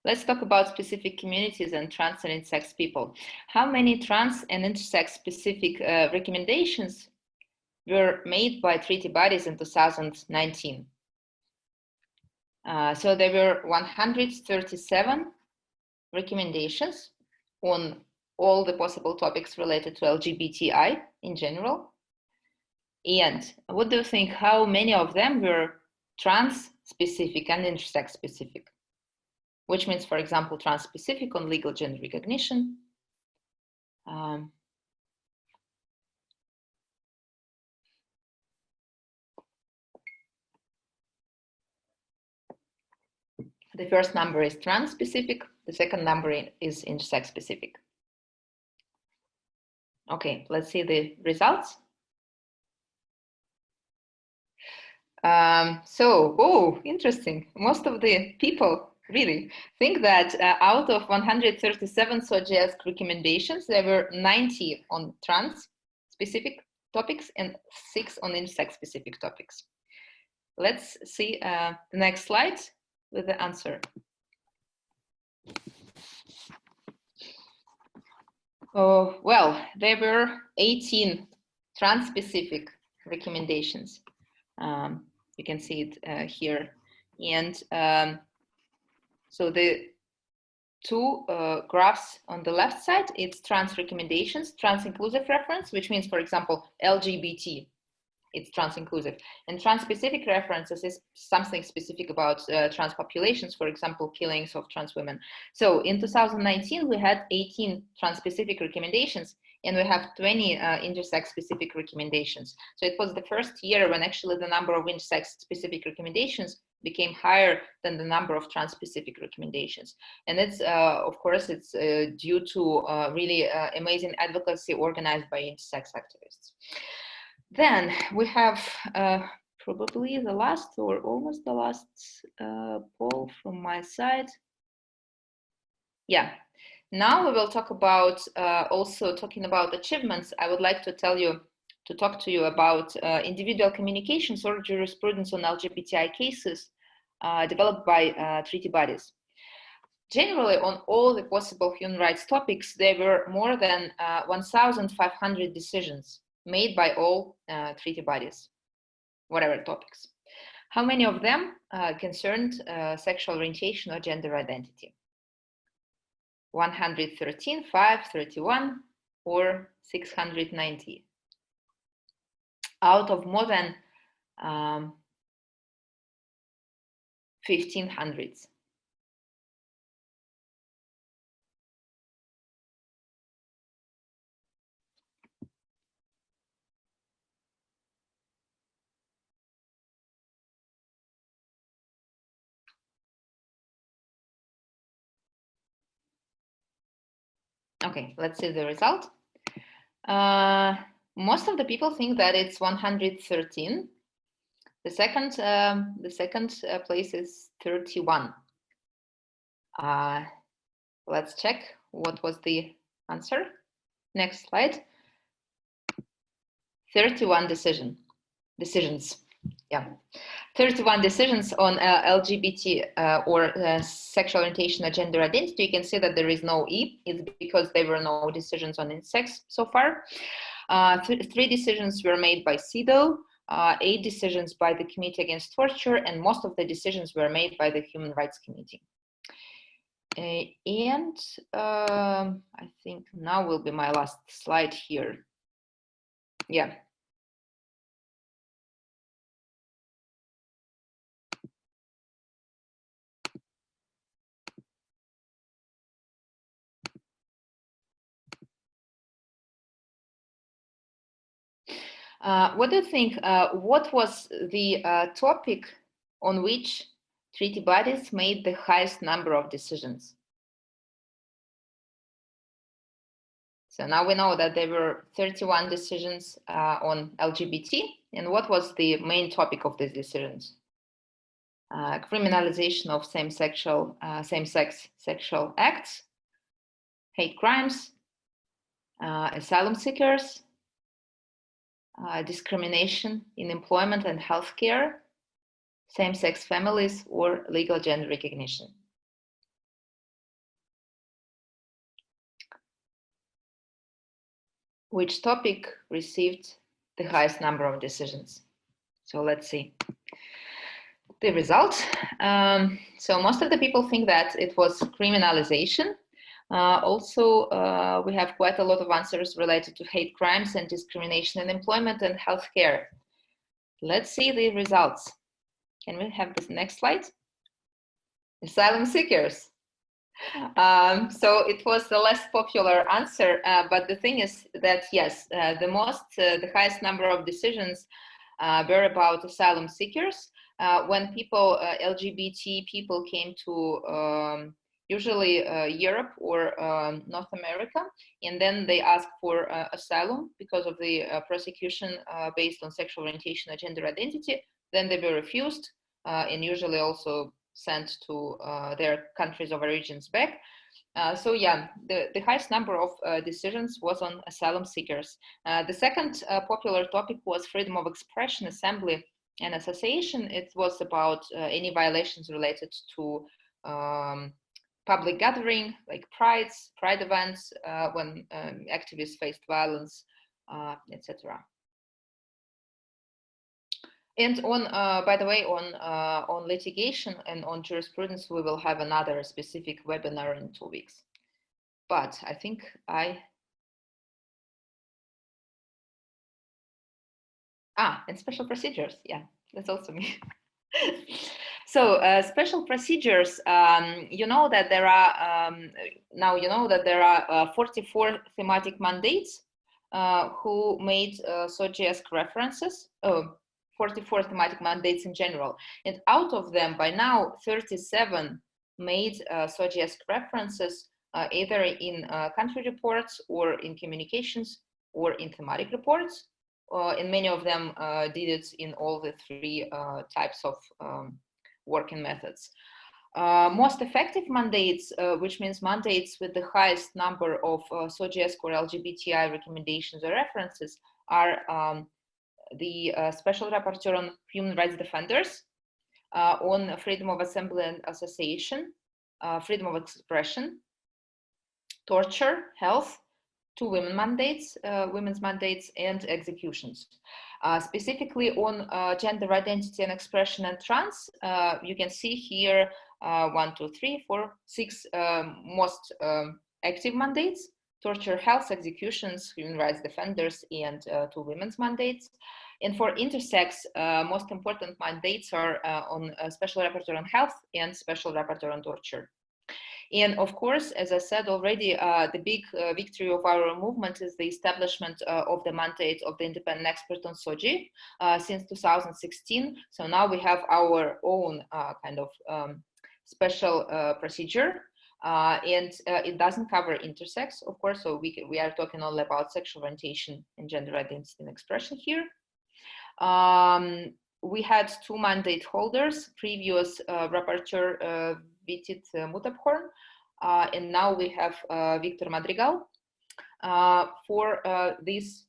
Let's talk about specific communities and trans and intersex people. How many trans and intersex specific recommendations were made by treaty bodies in 2019? So there were 137 recommendations on all the possible topics related to LGBTI in general. And what do you think, how many of them were trans specific and intersex specific? Which means, for example, trans specific on legal gender recognition. The first number is trans specific, the second number is intersex specific. Okay, let's see the results. Oh, interesting. Most of the people really think that out of 137 SOGIESC recommendations, there were 90 on trans specific topics and 6 on intersex specific topics. Let's see the next slide with the answer. Oh, well, there were 18 trans specific recommendations. You can see it here. And so the two graphs on the left side, it's trans recommendations, trans inclusive reference, which means, for example, LGBT, it's trans inclusive. And trans specific references is something specific about trans populations, for example, killings of trans women. So in 2019, we had 18 trans specific recommendations, and we have 20 intersex specific recommendations. So it was the first year when actually the number of intersex specific recommendations became higher than the number of trans specific recommendations. And it's, of course, it's due to really amazing advocacy organized by intersex activists. Then we have probably the last or almost the last poll from my side. Yeah. Now we will talk about also talking about achievements. I would like to talk to you about individual communications or jurisprudence on LGBTI cases developed by treaty bodies. Generally, on all the possible human rights topics, there were more than 1,500 decisions made by all treaty bodies, whatever topics. How many of them concerned sexual orientation or gender identity? 113, 5, 31, or 690? Out of more than 1,500. Okay, let's see the result. Most of the people think that it's 113. The second place is 31. Let's check what was the answer. Next slide. 31 decisions. Yeah, 31 decisions on LGBT or sexual orientation or gender identity. You can see that there is no E. It's because there were no decisions on intersex so far. 3 decisions were made by CEDAW, 8 decisions by the Committee Against Torture, and most of the decisions were made by the Human Rights Committee. And I think now will be my last slide here. Yeah. What do you think? What was the topic on which treaty bodies made the highest number of decisions? So now we know that there were 31 decisions on LGBT, and what was the main topic of these decisions? Criminalization of same-sex sexual acts, hate crimes, asylum seekers, discrimination in employment and healthcare, same-sex families, or legal gender recognition. Which topic received the highest number of decisions? So let's see the results. So most of the people think that it was criminalization. Also, we have quite a lot of answers related to hate crimes and discrimination in employment and healthcare. Let's see the results. Can we have this next slide? Asylum seekers. So it was the less popular answer, but the thing is that yes, the highest number of decisions were about asylum seekers. When LGBT people came to usually Europe or North America, and then they asked for asylum because of the persecution based on sexual orientation or gender identity, then they were refused and usually also sent to their countries of origins back. So yeah, the highest number of decisions was on asylum seekers. The second popular topic was freedom of expression, assembly, and association. It was about any violations related to public gathering, like pride events, when activists faced violence, etc. And on, by the way, on litigation and on jurisprudence, we will have another specific webinar in 2 weeks. But I think and special procedures. Yeah, that's also me. So special procedures. You know that there are now. You know that there are 44 thematic mandates who made SOGIESC references. 44 thematic mandates in general, and out of them, by now, 37 made SOGIESC references either in country reports or in communications or in thematic reports. And many of them did it in all the 3 types of working methods. Most effective mandates, which means mandates with the highest number of SOGIESC or LGBTI recommendations or references, are the Special Rapporteur on Human Rights Defenders, on freedom of assembly and association, freedom of expression, torture, health, 2 women's mandates, and executions. Specifically on gender identity and expression and trans, you can see here 1, 2, 3, 4, 6 most active mandates: torture, health, executions, human rights defenders, and 2 women's mandates. And for intersex, most important mandates are on Special Rapporteur on Health and Special Rapporteur on Torture. And of course, as I said already, the big victory of our movement is the establishment of the mandate of the independent expert on SOGI since 2016. So now we have our own kind of special procedure. And it doesn't cover intersex, of course, so we are talking only about sexual orientation and gender identity and expression here. We had 2 mandate holders, previous rapporteur Vitit Mutabhorn, and now we have Victor Madrigal. For these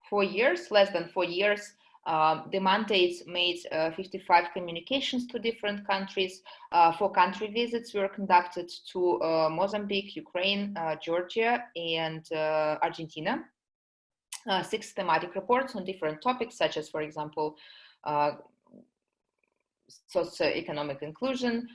4 years, less than 4 years, the mandates made 55 communications to different countries. 4 country visits were conducted to Mozambique, Ukraine, Georgia, and Argentina. 6 thematic reports on different topics, such as, for example, socioeconomic inclusion,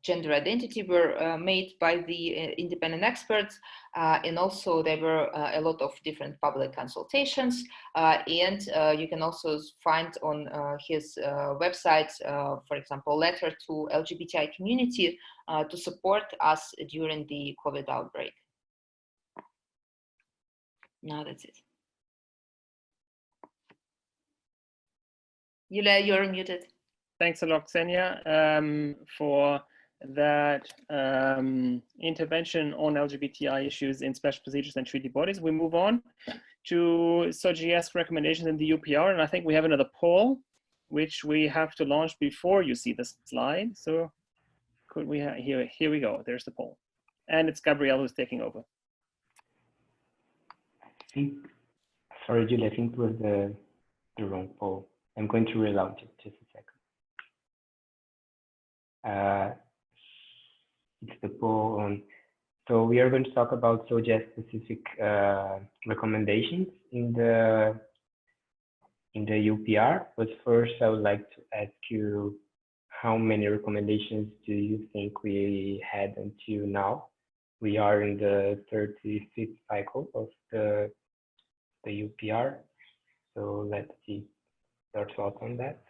gender identity were made by the independent experts, and also there were a lot of different public consultations, and you can also find on his website, for example, letter to LGBTI community to support us during the COVID outbreak. Now that's it. Yulia, you're muted. Thanks a lot, Ksenia, for that intervention on LGBTI issues in special procedures and treaty bodies. We move on to SOGIESC recommendations in the UPR, and I think we have another poll, which we have to launch before you see the slide. So could we have, here we go, there's the poll. And it's Gabrielle who's taking over. Sorry, Julie, I think it was the wrong poll. I'm going to relaunch it, just a second. It's the poll on, so we are going to talk about SOGIESC specific recommendations in the UPR, but first I would like to ask you, how many recommendations do you think we had until now? We are in the 35th cycle of the UPR, so let's see your thoughts on that.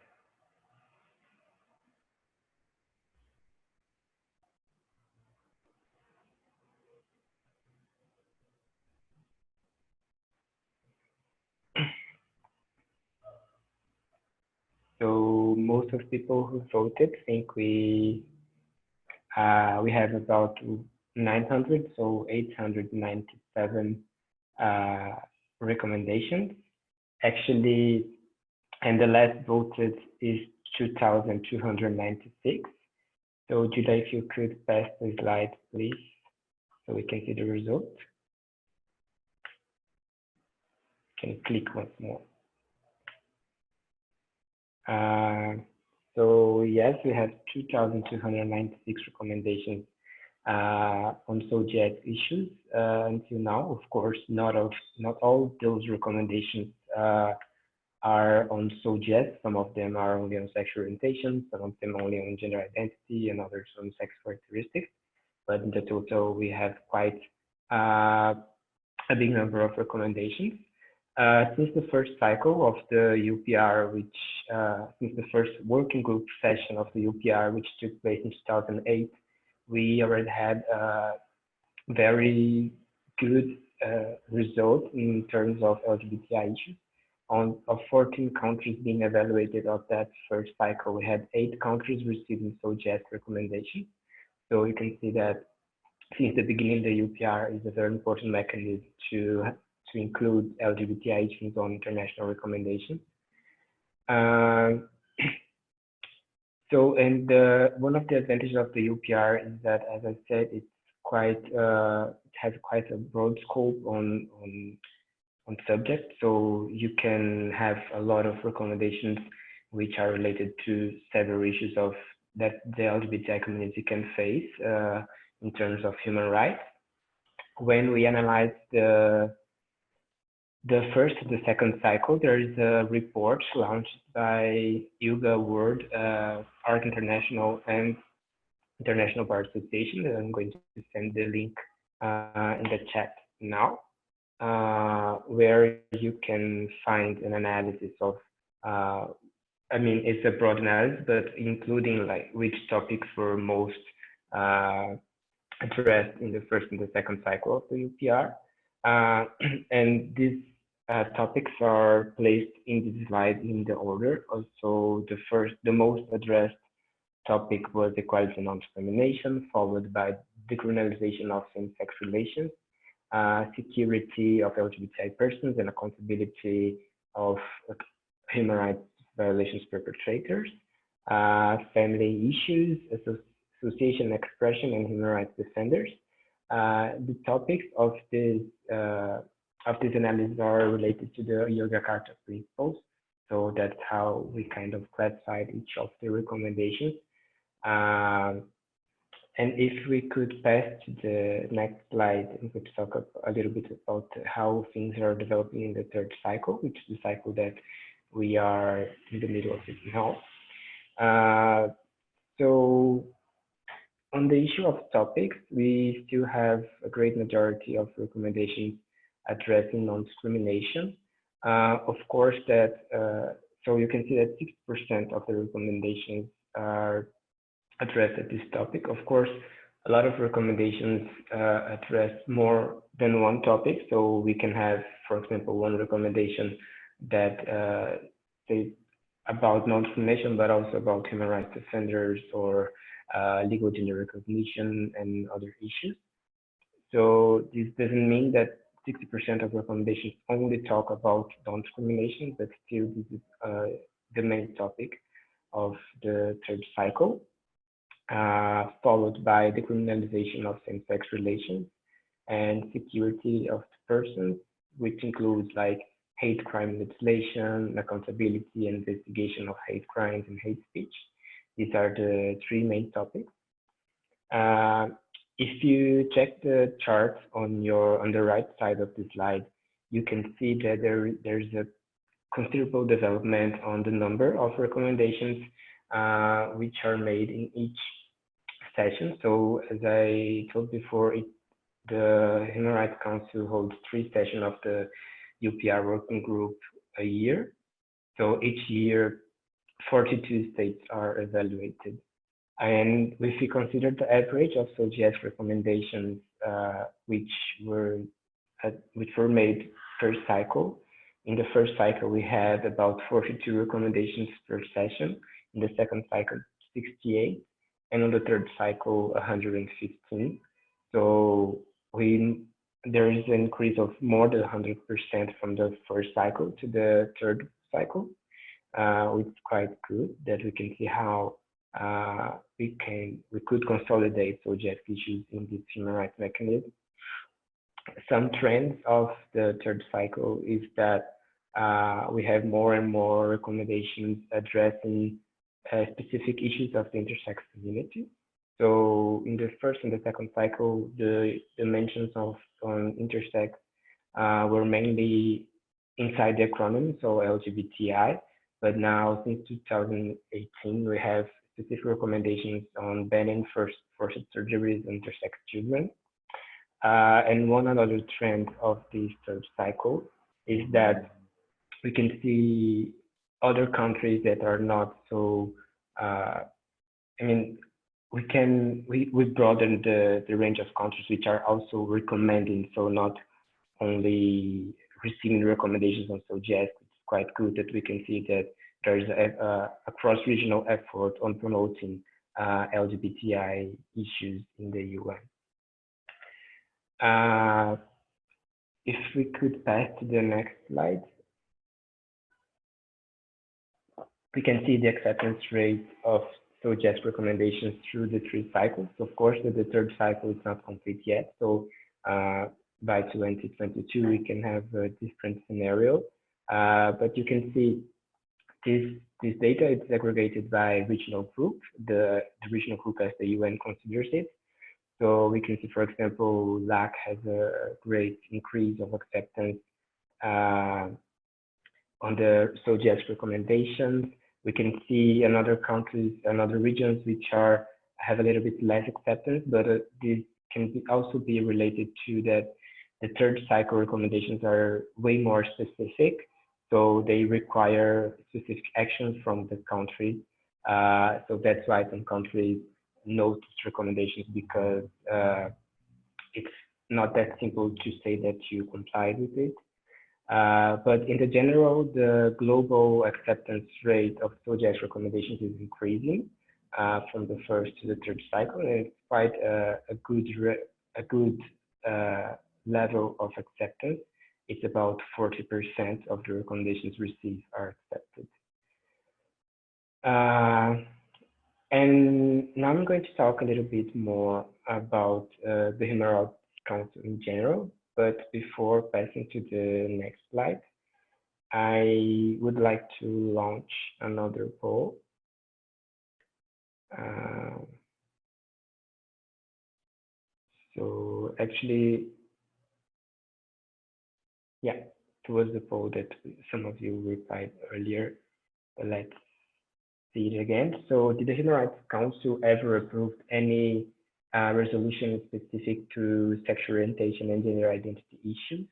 So most of people who voted think we have about 900, so 897 recommendations. Actually, and the last voted is 2,296. So Julia, if you could pass the slide, please, so we can see the result. Can you click once more? So yes, we have 2,296 recommendations on SOGIESC issues until now. Of course, not all those recommendations are on SOGIESC. Some of them are only on sexual orientation, some of them only on gender identity, and others on sex characteristics. But in the total, we have quite a big number of recommendations. Since the first cycle of the UPR, since the first working group session of the UPR, which took place in 2008, we already had a very good result in terms of LGBTI issues. Of 14 countries being evaluated of that first cycle, we had 8 countries receiving SOGIESC recommendations. So you can see that since the beginning, the UPR is a very important mechanism to include LGBTI issues on international recommendations. One of the advantages of the UPR is that, as I said, it's it has quite a broad scope on subjects. So you can have a lot of recommendations which are related to several issues that the LGBTI community can face in terms of human rights. When we analyze the first and the second cycle, there is a report launched by ILGA World Art International and International Bar Association, and I'm going to send the link in the chat now, where you can find an analysis of, I mean, it's a broad analysis, but including like which topics were most addressed in the first and the second cycle of the UPR. And these topics are placed in this slide in the order. Also, the most addressed topic was equality and non-discrimination, followed by decriminalization of same-sex relations, security of LGBTI persons, and accountability of human rights violations perpetrators, family issues, association expression, and human rights defenders. The topics of this analysis are related to the ILGA Charter principles. So that's how we kind of classified each of the recommendations. And if we could pass to the next slide, we could talk a little bit about how things are developing in the third cycle, which is the cycle that we are in the middle of it now. So on the issue of topics, we still have a great majority of recommendations addressing non-discrimination. Of course, so you can see that 6% of the recommendations are addressed at this topic. Of course, a lot of recommendations address more than one topic. So we can have, for example, one recommendation that says about non-discrimination, but also about human rights defenders or legal gender recognition and other issues. So this doesn't mean that 60% of recommendations only talk about non-discrimination, but still this is the main topic of the third cycle, followed by decriminalization of same-sex relations and security of persons, which includes like hate crime legislation, accountability and investigation of hate crimes and hate speech. These are the three main topics. If you check the chart on the right side of the slide, you can see that there's a considerable development on the number of recommendations which are made in each session. So as I told before, the Human Rights Council holds 3 sessions of the UPR working group a year. So each year, 42 states are evaluated. And if we consider the average of SOGIESC recommendations, which were made per cycle, in the first cycle we had about 42 recommendations per session. In the second cycle, 68, and on the third cycle, 115. So there is an increase of more than 100% from the first cycle to the third cycle, which is quite good. That we can see how we could consolidate SOGIESC issues in this human rights mechanism. Some trends of the third cycle is that we have more and more recommendations addressing specific issues of the intersex community. So in the first and the second cycle, the mentions on intersex were mainly inside the acronym, so LGBTI. But now, since 2018, we have specific recommendations on banning forced surgeries on intersex children. And one another trend of this third cycle is that we can see other countries that are not so, we broaden the range of countries which are also recommending, so not only receiving recommendations on SOGIESC. It's quite good that we can see that there's a cross-regional effort on promoting LGBTI issues in the UN. If we could pass to the next slide. We can see the acceptance rate of SOGIESC recommendations through the 3 cycles. Of course, the third cycle is not complete yet. So by 2022, we can have a different scenario. But you can see this data is segregated by regional group, the regional group as the UN considers it. So we can see, for example, LAC has a great increase of acceptance on the SOGIESC recommendations. We can see in other countries and other regions which have a little bit less acceptance, but this can also be related to that the third cycle recommendations are way more specific. So they require specific actions from the country. So that's why some countries note recommendations, because it's not that simple to say that you complied with it. But in the general, the global acceptance rate of SOGIESC recommendations is increasing from the first to the third cycle, and it's quite a good level of acceptance. It's about 40% of the recommendations received are accepted. And now I'm going to talk a little bit more about the Human Rights Council in general. But before passing to the next slide, I would like to launch another poll. So actually, yeah, it was the poll that some of you replied earlier. Let's see it again. So did the Human Rights Council ever approve any resolution specific to sexual orientation and gender identity issues?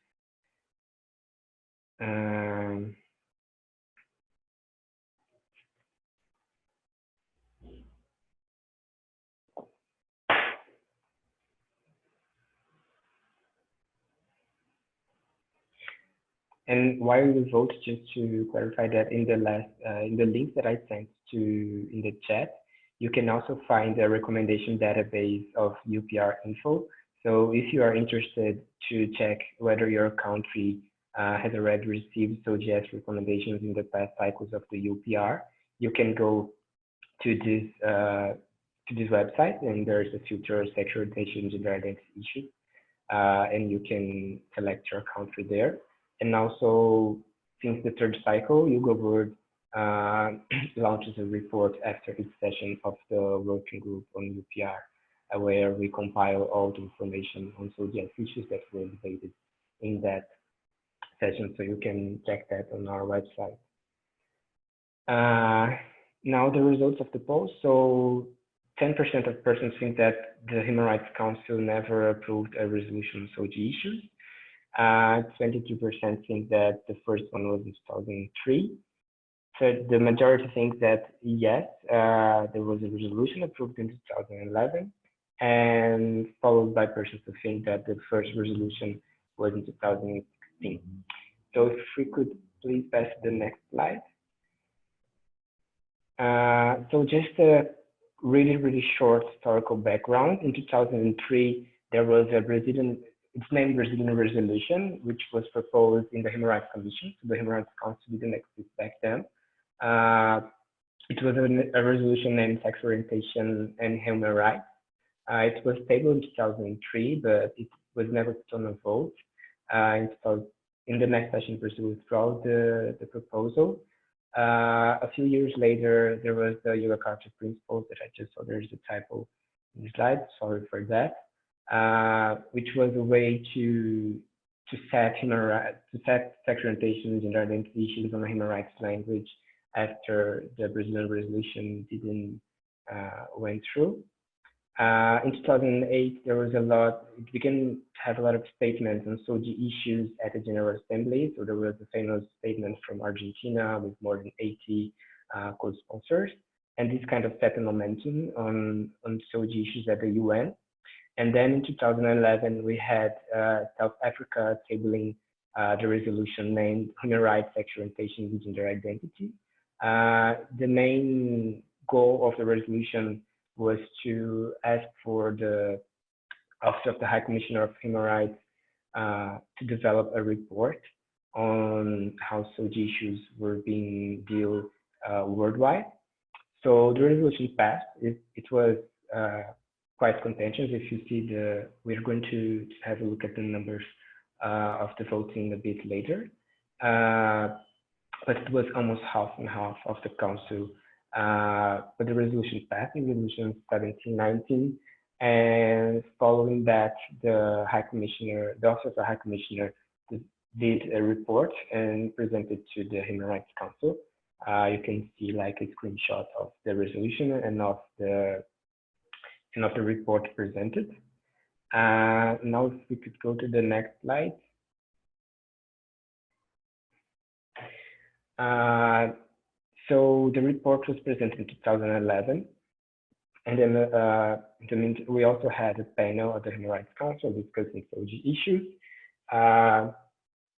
And while you vote, just to clarify that in the link that I sent in the chat, you can also find a recommendation database of UPR info. So if you are interested to check whether your country has already received SOGIESC recommendations in the past cycles of the UPR, you can go to this website, and there's a filter sexual orientation, gender identity issues, and you can select your country there. And also, since the third cycle, ILGA World launches a report after each session of the working group on UPR, where we compile all the information on SOGIESC issues that were debated in that session. So you can check that on our website. Now the results of the poll. So 10% of persons think that the Human Rights Council never approved a resolution on SOGIESC issues. 22% think that the first one was in 2003. So the majority think that yes, there was a resolution approved in 2011, and followed by persons who think that the first resolution was in 2016. So if we could please pass the next slide. So just a really short historical background. In 2003, there was a it's named Brazilian resolution, which was proposed in the Human Rights Commission. So the Human Rights Council didn't exist back then. It was a resolution named Sex Orientation and Human Rights. It was tabled in 2003, but it was never put on a vote. In the next session, Brazil withdrew the proposal. A few years later, there was the ILGA Charter Principles that I just saw. There's a typo in the slide. Sorry for that. Which was a way to set sexual orientation and gender identity issues on a human rights language after the Brazilian resolution didn't went through. In 2008, there was it began to have a lot of statements on SOGIESC issues at the General Assembly. So there was a famous statement from Argentina with more than 80 co-sponsors. And this kind of set a momentum on SOGIESC issues at the UN. And then in 2011, we had South Africa tabling the resolution named Human Rights, Sexual Orientation, and Gender Identity. The main goal of the resolution was to ask for the Office of the High Commissioner of Human Rights to develop a report on how SOGIESC issues were being dealt worldwide. So the resolution passed. It was quite contentious. If you see we're going to have a look at the numbers of the voting a bit later. But it was almost half and half of the council. But the resolution passed in resolution 1719, and following that, the Office of the High Commissioner did a report and presented to the Human Rights Council. You can see like a screenshot of the resolution and of the report presented. Now, if we could go to the next slide. So the report was presented in 2011, and then we also had a panel at the Human Rights Council discussing SOGIESC issues.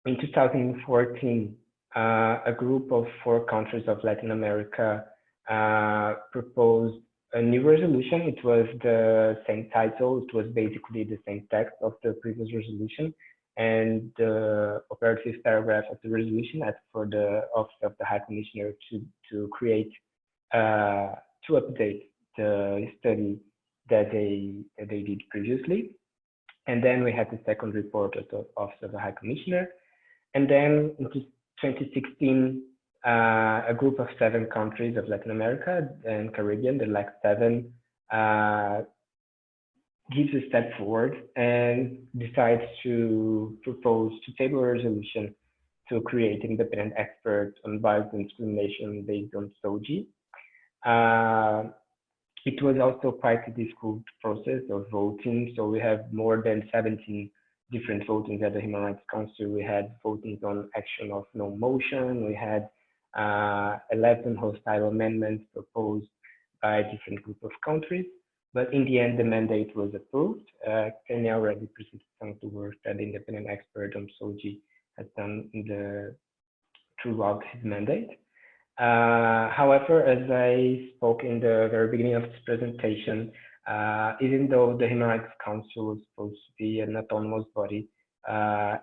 In 2014, a group of 4 countries of Latin America proposed a new resolution. It was the same title. It was basically the same text of the previous resolution. And the operative paragraph of the resolution asked for the Office of the High Commissioner to create, to update the study that they did previously. And then we had the second report of the Office of the High Commissioner. And then in 2016, a group of 7 countries of Latin America and Caribbean, the LAC7, gives a step forward and decides to propose to table a resolution to create an independent expert on violence and discrimination based on SOGIESC. It was also quite a difficult process of voting. So we have more than 17 different votings at the Human Rights Council. We had votings on action of no motion. We had 11 hostile amendments proposed by a different group of countries. But in the end, the mandate was approved. Kenya already presented some of the work that the independent expert on SOGIESC has done throughout his mandate. However, as I spoke in the very beginning of this presentation, even though the Human Rights Council is supposed to be an autonomous body,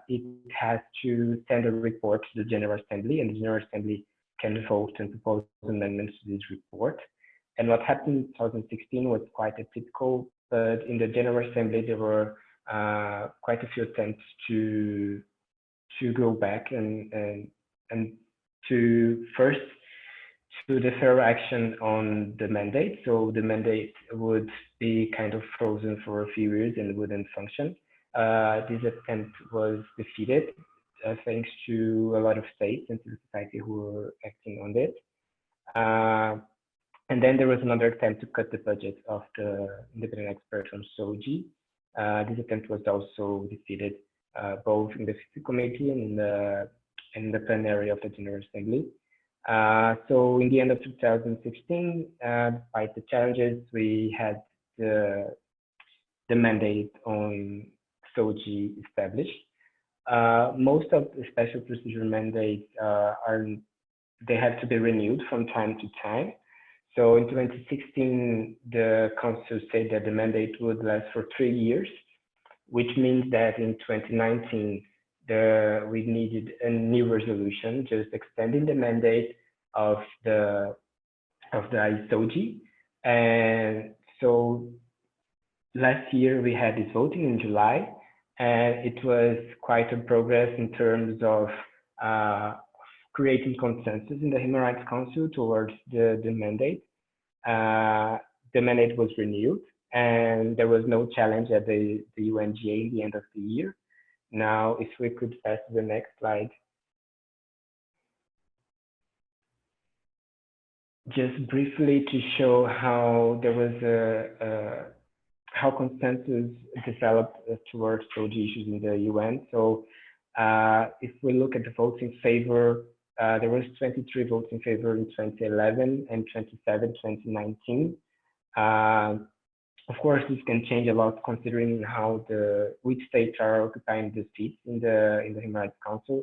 it has to send a report to the General Assembly, and the General Assembly can vote and propose amendments to this report. And what happened in 2016 was quite atypical, but in the General Assembly there were quite a few attempts to go back and to first to defer action on the mandate. So the mandate would be kind of frozen for a few years and wouldn't function. This attempt was defeated thanks to a lot of states and civil society who were acting on it. And then there was another attempt to cut the budget of the independent expert on SOGI. This attempt was also defeated both in the Fiscal Committee and in the plenary of the General Assembly. So in the end of 2016, despite the challenges, we had the mandate on SOGI established. Most of the special procedure mandates they have to be renewed from time to time. So in 2016, the Council said that the mandate would last for 3 years, which means that in 2019, we needed a new resolution, just extending the mandate of the ISOGI. And so last year we had this voting in July, and it was quite a progress in terms of creating consensus in the Human Rights Council towards the mandate. The mandate was renewed, and there was no challenge at the UNGA in the end of the year. Now, if we could pass to the next slide. Just briefly to show how there was how consensus developed towards SOGI issues in the UN. So if we look at the votes in favor, there was 23 votes in favor in 2011 and 27 2019. Of course, this can change a lot considering how which states are occupying the seats in the Human Rights Council.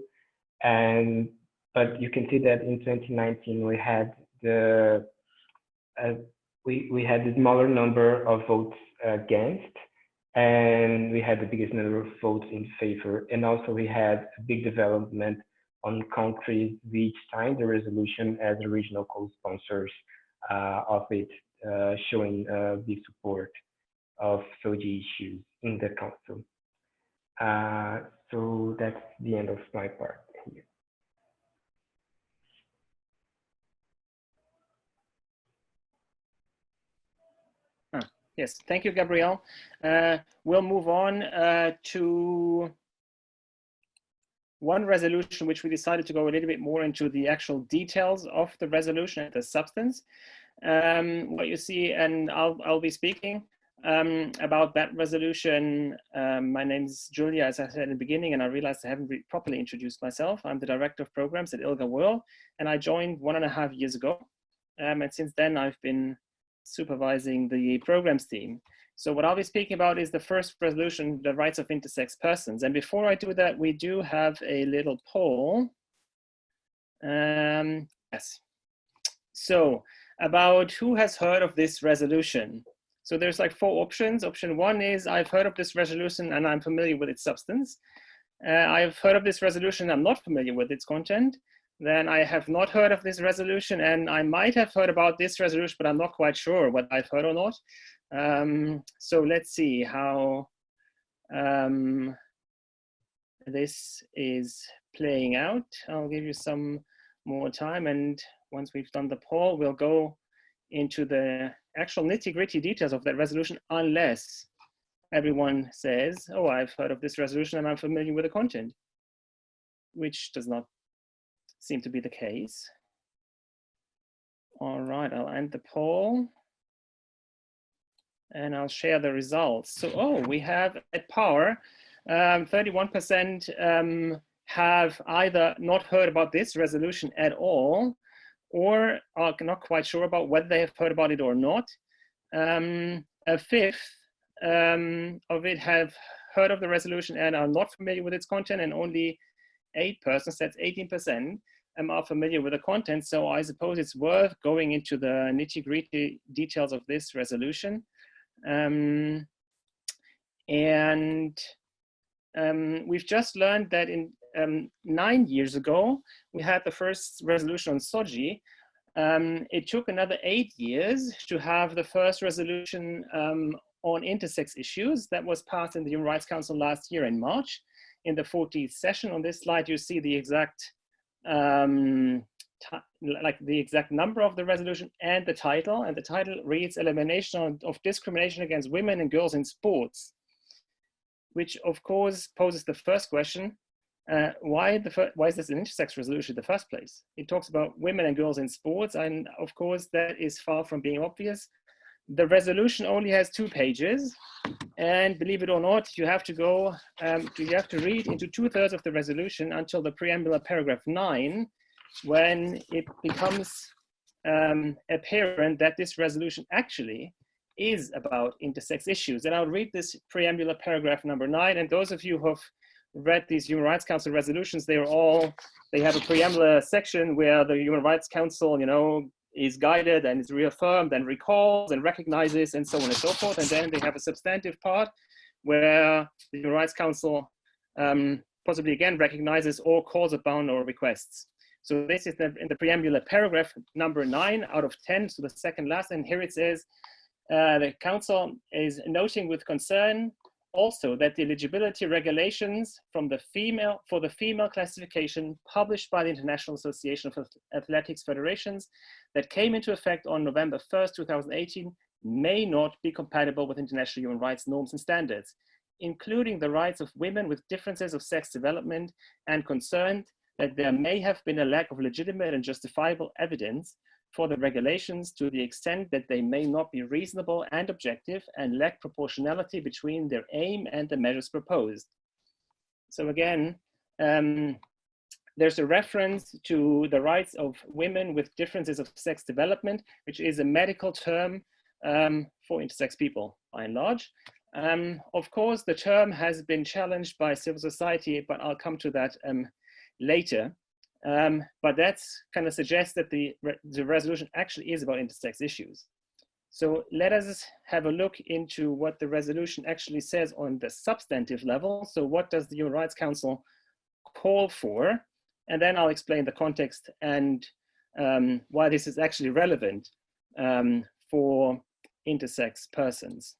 But you can see that in 2019 we had we had a smaller number of votes against, and we had the biggest number of votes in favor. And also we had a big development on countries which signed the resolution as original co-sponsors of it, showing big support of SOGI issues in the Council. So that's the end of my part here. Yes, thank you, Gabriel. We'll move on to one resolution, which we decided to go a little bit more into the actual details of the resolution and the substance. What you see, and I'll be speaking about that resolution. My name is Julia, as I said in the beginning, and I realized I haven't properly introduced myself. I'm the Director of Programs at ILGA World, and I joined 1.5 years ago. And since then, I've been supervising the programs team. So what I'll be speaking about is the first resolution, the rights of intersex persons. And before I do that, we do have a little poll. Yes. So about who has heard of this resolution. So there's like 4 options. Option 1 is I've heard of this resolution and I'm familiar with its substance. I've heard of this resolution, I'm not familiar with its content. Then I have not heard of this resolution, and I might have heard about this resolution, but I'm not quite sure whether I've heard or not. So let's see how this is playing out. I'll give you some more time, and once we've done the poll, we'll go into the actual nitty-gritty details of that resolution, unless everyone says, oh, I've heard of this resolution and I'm familiar with the content, which does not seem to be the case. All right, I'll end the poll and I'll share the results. So, oh, we have at par, 31% have either not heard about this resolution at all, or are not quite sure about whether they have heard about it or not. A fifth of it have heard of the resolution and are not familiar with its content, and only 8 persons, that's 18%, are familiar with the content. So I suppose it's worth going into the nitty-gritty details of this resolution. We've just learned that in 9 years ago, we had the first resolution on SOGI. It took another 8 years to have the first resolution on intersex issues that was passed in the Human Rights Council last year in March. In the 40th session, on this slide, you see the exact the exact number of the resolution and the title. And the title reads "Elimination of Discrimination Against Women and Girls in Sports," which of course poses the first question: why is this an intersex resolution in the first place? It talks about women and girls in sports, and of course that is far from being obvious. The resolution only has 2 pages, and believe it or not, you have to go, you have to read into 2/3 of the resolution until the preamble paragraph 9, when it becomes apparent that this resolution actually is about intersex issues. And I'll read this preamble paragraph number 9, and those of you who have read these Human Rights Council resolutions, they have a preamble section where the Human Rights Council, you know, is guided and is reaffirmed and recalls and recognizes and so on and so forth. And then they have a substantive part where the Human Rights Council possibly again recognizes or calls upon or requests. So this is in the preamble paragraph number 9 out of 10, so the second last, and here it says, the Council is noting with concern also that the eligibility regulations for the female classification published by the International Association of Athletics Federations that came into effect on November 1st, 2018 may not be compatible with international human rights norms and standards, including the rights of women with differences of sex development, and concerned that there may have been a lack of legitimate and justifiable evidence for the regulations to the extent that they may not be reasonable and objective and lack proportionality between their aim and the measures proposed. So again, there's a reference to the rights of women with differences of sex development, which is a medical term for intersex people by and large. Of course, the term has been challenged by civil society, but I'll come to that later. But that's kind of suggests that the resolution actually is about intersex issues. So let us have a look into what the resolution actually says on the substantive level. So what does the Human Rights Council call for? And then I'll explain the context and why this is actually relevant for intersex persons.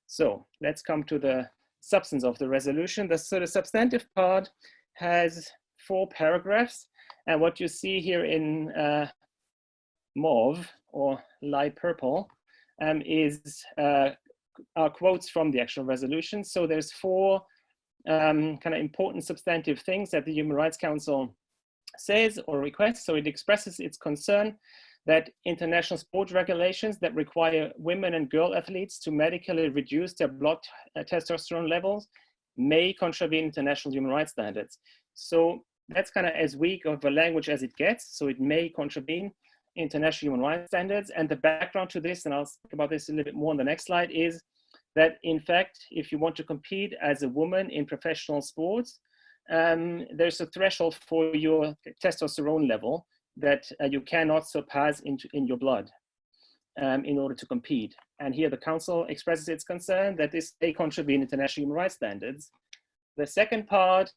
So let's come to the substance of the resolution. The substantive part has 4 paragraphs. And what you see here in mauve or light purple are quotes from the actual resolution. So there's 4 kind of important substantive things that the Human Rights Council says or requests. So it expresses its concern that international sport regulations that require women and girl athletes to medically reduce their blood testosterone levels may contravene international human rights standards. So that's kind of as weak of a language as it gets. So it may contravene international human rights standards. And the background to this, and I'll speak about this a little bit more on the next slide, is that in fact, if you want to compete as a woman in professional sports, there's a threshold for your testosterone level that you cannot surpass in your blood in order to compete. And here the Council expresses its concern that this may contravene international human rights standards. The second part,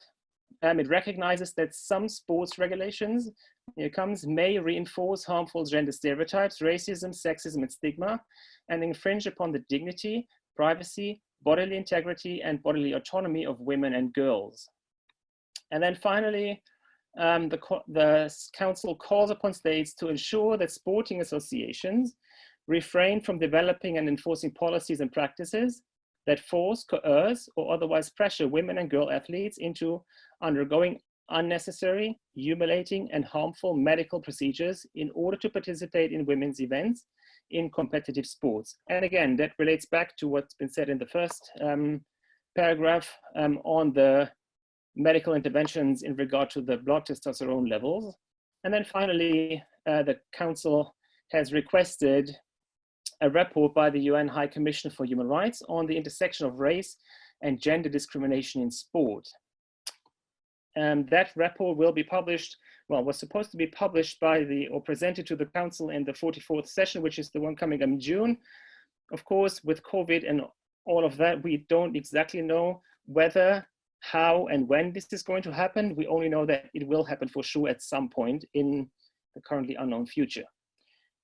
it recognizes that some sports regulations may reinforce harmful gender stereotypes, racism, sexism, and stigma, and infringe upon the dignity, privacy, bodily integrity, and bodily autonomy of women and girls. And then finally, the Council calls upon states to ensure that sporting associations refrain from developing and enforcing policies and practices that force, coerce, or otherwise pressure women and girl athletes into undergoing unnecessary, humiliating, and harmful medical procedures in order to participate in women's events in competitive sports. And again, that relates back to what's been said in the first paragraph on the medical interventions in regard to the blood testosterone levels. And then finally, the Council has requested a report by the UN High Commissioner for Human Rights on the intersection of race and gender discrimination in sport. that report will be published, well, was supposed to be published by or presented to the Council in the 44th session, which is the one coming in June. Of course, with COVID and all of that, we don't exactly know whether, how, and when this is going to happen. We only know that it will happen for sure at some point in the currently unknown future.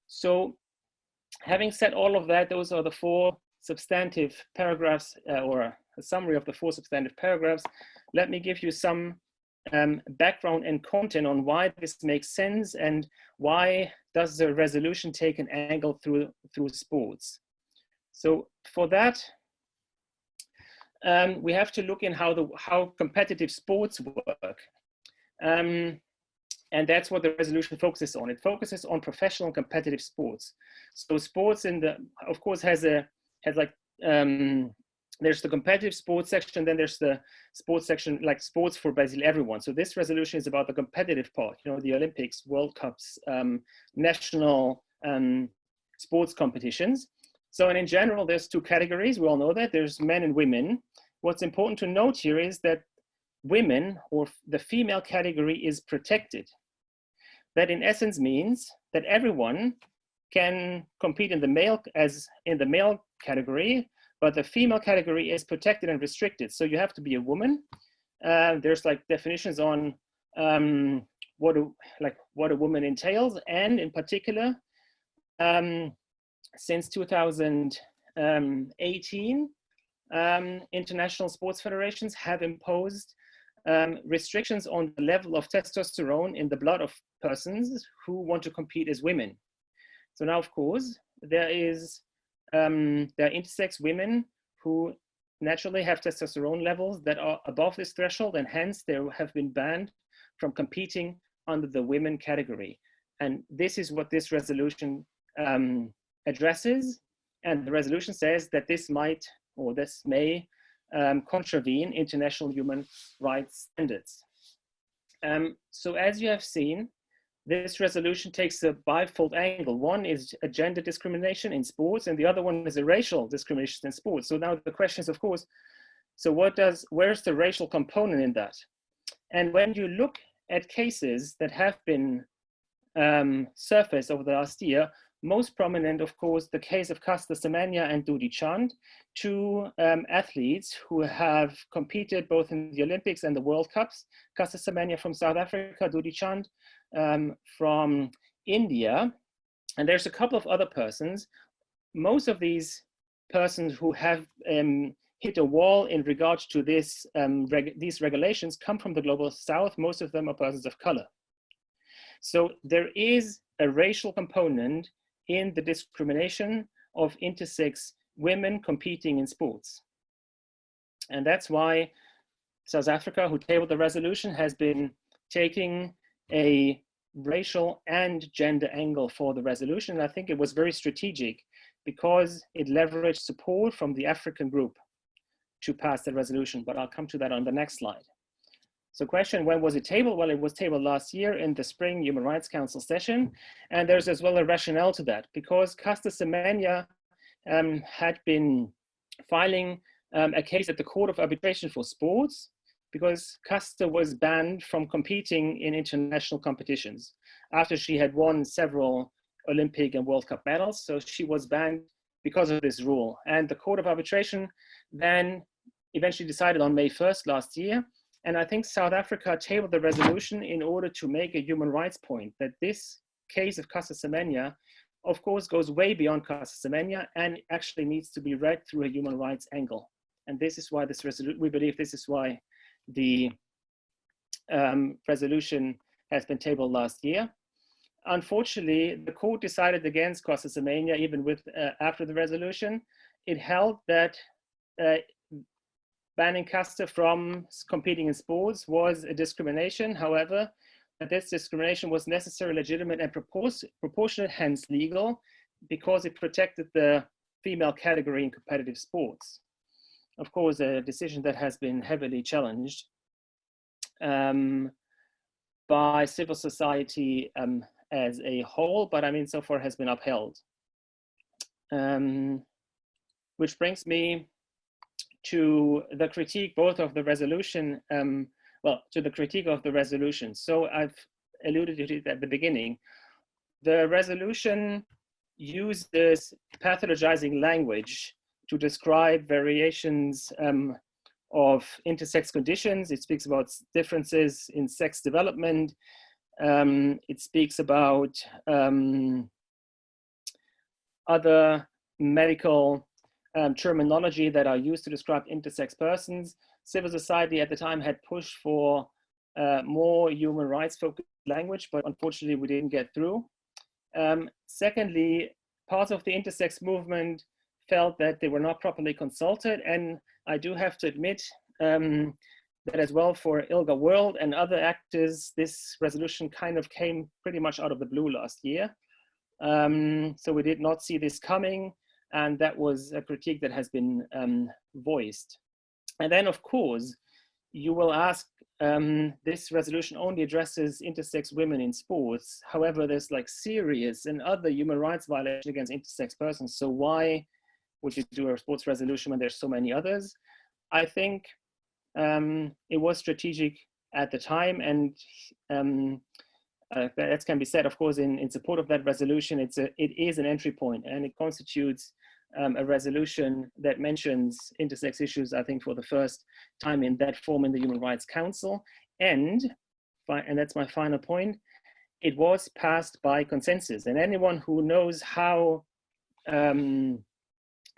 So having said all of that, those are the 4 substantive paragraphs, or a summary of the 4 substantive paragraphs. Let me give you some background and content on why this makes sense and why does the resolution take an angle through sports. So for that, we have to look in how competitive sports work. And that's what the resolution focuses on. It focuses on professional and competitive sports. So sports of course there's the competitive sports section, then there's the sports section, like sports for basically everyone. So this resolution is about the competitive part, the Olympics, World Cups, national sports competitions. So, and in general, there's 2 categories. We all know that. There's men and women. What's important to note here is that women, or the female category, is protected. That in essence means that everyone can compete in the male category, but the female category is protected and restricted. So you have to be a woman. There's like definitions on what a woman entails, and in particular, since 2018, international sports federations have imposed restrictions on the level of testosterone in the blood of persons who want to compete as women. So now, of course, there are intersex women who naturally have testosterone levels that are above this threshold, and hence they have been banned from competing under the women category. And this is what this resolution addresses. And the resolution says that this might, or this may, contravene international human rights standards. So as you have seen, this resolution takes a bifold angle. One is a gender discrimination in sports, and the other one is a racial discrimination in sports. So now the question is, of course, so where's the racial component in that? And when you look at cases that have been surfaced over the last year, most prominent, of course, the case of Caster Semenya and Dudi Chand, 2 athletes who have competed both in the Olympics and the World Cups. Caster Semenya from South Africa, Dudi Chand from India. And there's a couple of other persons. Most of these persons who have hit a wall in regards to these regulations come from the global South. Most of them are persons of color. So there is a racial component in the discrimination of intersex women competing in sports. And that's why South Africa, who tabled the resolution, has been taking a racial and gender angle for the resolution. And I think it was very strategic because it leveraged support from the African group to pass the resolution, but I'll come to that on the next slide. So question, when was it tabled? Well, it was tabled last year in the Spring Human Rights Council session. And there's as well a rationale to that, because Caster Semenya had been filing a case at the Court of Arbitration for Sports, because Caster was banned from competing in international competitions after she had won several Olympic and World Cup medals. So she was banned because of this rule. And the Court of Arbitration then eventually decided on May 1st last year. And I think South Africa tabled the resolution in order to make a human rights point, that this case of Caster Semenya, of course, goes way beyond Caster Semenya and actually needs to be read through a human rights angle. And this is why this resolution, we believe this is why the resolution has been tabled last year. Unfortunately, the court decided against Caster Semenya even with after the resolution. It held that banning Caster from competing in sports was a discrimination. However, that this discrimination was necessary, legitimate, and proportionate, hence legal, because it protected the female category in competitive sports. Of course, a decision that has been heavily challenged by civil society as a whole, but I mean, so far has been upheld. Which brings me to the critique both of the resolution to the critique of the resolution. So I've alluded to it at the beginning. The resolution uses pathologizing language to describe variations of intersex conditions. It speaks about differences in sex development. It speaks about other medical terminology that are used to describe intersex persons. Civil society at the time had pushed for more human rights focused language, but unfortunately we didn't get through. Secondly, parts of the intersex movement felt that they were not properly consulted, and I do have to admit that as well for ILGA World and other actors, this resolution kind of came pretty much out of the blue last year. So we did not see this coming, and that was a critique that has been voiced. And then, of course, you will ask, this resolution only addresses intersex women in sports. However, there's like serious and other human rights violations against intersex persons. So why would you do a sports resolution when there's so many others? I think it was strategic at the time, and that can be said, of course, in support of that resolution. It is an entry point, and it constitutes a resolution that mentions intersex issues, I think, for the first time in that form in the Human Rights Council. And that's my final point, it was passed by consensus. And anyone who knows how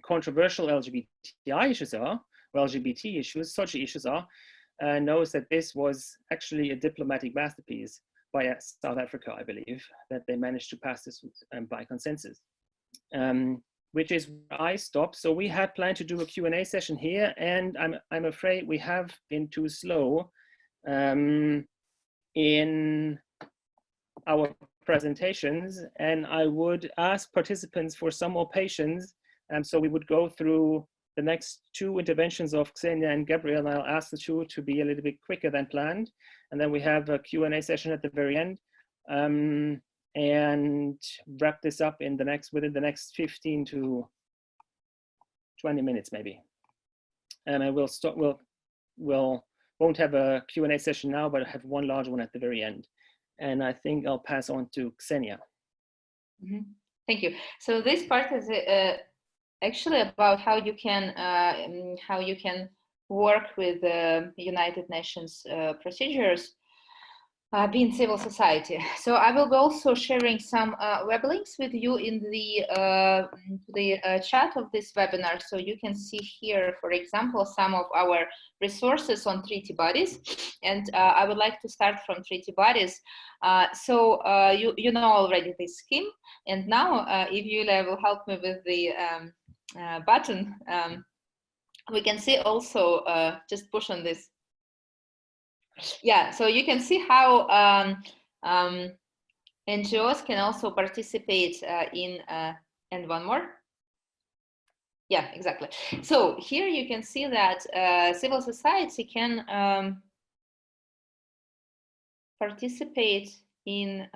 controversial LGBTI issues are, or LGBT issues, SOGIESC issues are, knows that this was actually a diplomatic masterpiece by South Africa, I believe, that they managed to pass this by consensus. Which is where I stop. So we had planned to do a Q&A session here, and I'm afraid we have been too slow in our presentations, and I would ask participants for some more patience. So we would go through the next two interventions of Xenia and Gabriel, and I'll ask the two to be a little bit quicker than planned. And then we have a Q&A session at the very end. And wrap this up in within the next 15 to 20 minutes, maybe. And I will stop. Won't have a Q&A session now, but I have one large one at the very end. And I think I'll pass on to Xenia. Mm-hmm. Thank you. So this part is actually about how you can work with the United Nations procedures. Being civil society. So I will be also sharing some web links with you in the chat of this webinar. So you can see here, for example, some of our resources on treaty bodies. And I would like to start from treaty bodies. So you know already this scheme. And now if you will help me with the button, we can see also, just push on this. Yeah, so you can see how NGOs can also participate in, and one more. Yeah, exactly. So here you can see that civil society can participate in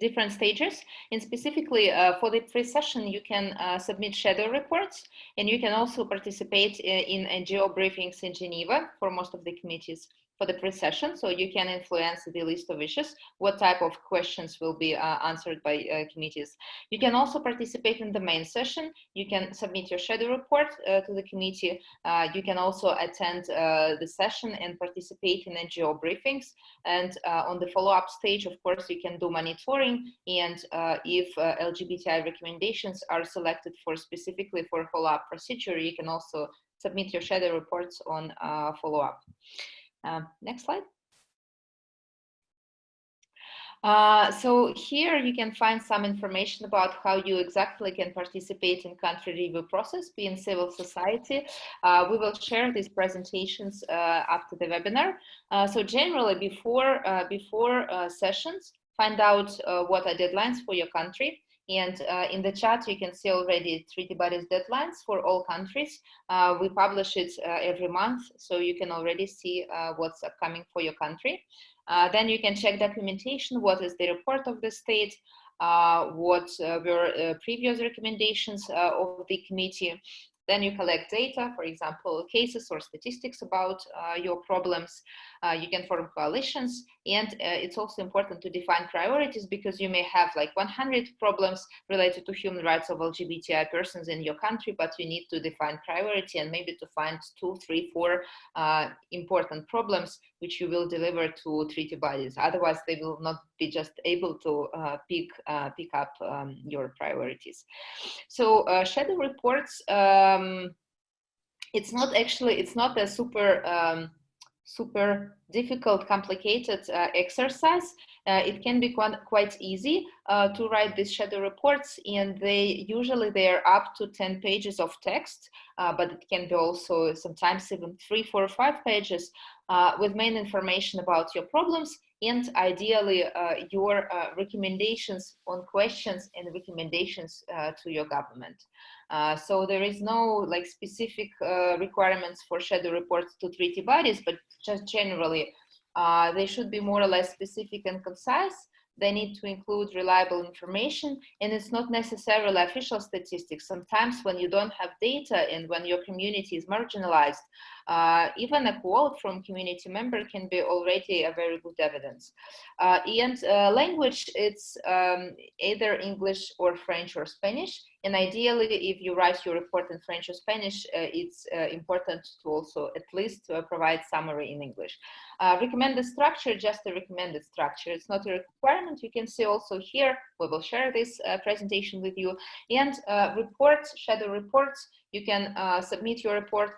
different stages, and specifically for the pre-session you can submit shadow reports, and you can also participate in NGO briefings in Geneva for most of the committees for the pre-session, so you can influence the list of issues, what type of questions will be answered by committees. You can also participate in the main session. You can submit your shadow report to the committee. You can also attend the session and participate in NGO briefings. And on the follow-up stage, of course, you can do monitoring. And if LGBTI recommendations are selected for specifically for follow-up procedure, you can also submit your shadow reports on follow-up. Next slide. So here you can find some information about how you exactly can participate in country review process, be in civil society. We will share these presentations after the webinar. So generally before sessions, find out what are deadlines for your country. And in the chat, you can see already treaty bodies deadlines for all countries. We publish it every month, so you can already see what's upcoming for your country. Then you can check documentation, what is the report of the state, what were previous recommendations of the committee, Then you collect data, for example, cases or statistics about your problems. You can form coalitions, and it's also important to define priorities, because you may have like 100 problems related to human rights of LGBTI persons in your country, but you need to define priority and maybe to find 2, 3, 4 important problems which you will deliver to treaty bodies. Otherwise, they will not be just able to pick up your priorities. So shadow reports, it's not a super difficult, complicated exercise. It can be quite easy to write these shadow reports, and they are up to 10 pages of text, but it can be also sometimes even 3, 4, 5 pages with main information about your problems, and ideally your recommendations on questions and recommendations to your government. So there is no like specific requirements for shadow reports to treaty bodies, but just generally they should be more or less specific and concise. They need to include reliable information, and it's not necessarily official statistics. Sometimes when you don't have data and when your community is marginalized, even a quote from community member can be already a very good evidence. And language, it's either English or French or Spanish. And ideally, if you write your report in French or Spanish, it's important to also at least provide summary in English. Recommended structure, just a recommended structure. It's not a requirement. You can see also here, we will share this presentation with you. And reports, shadow reports, you can submit your report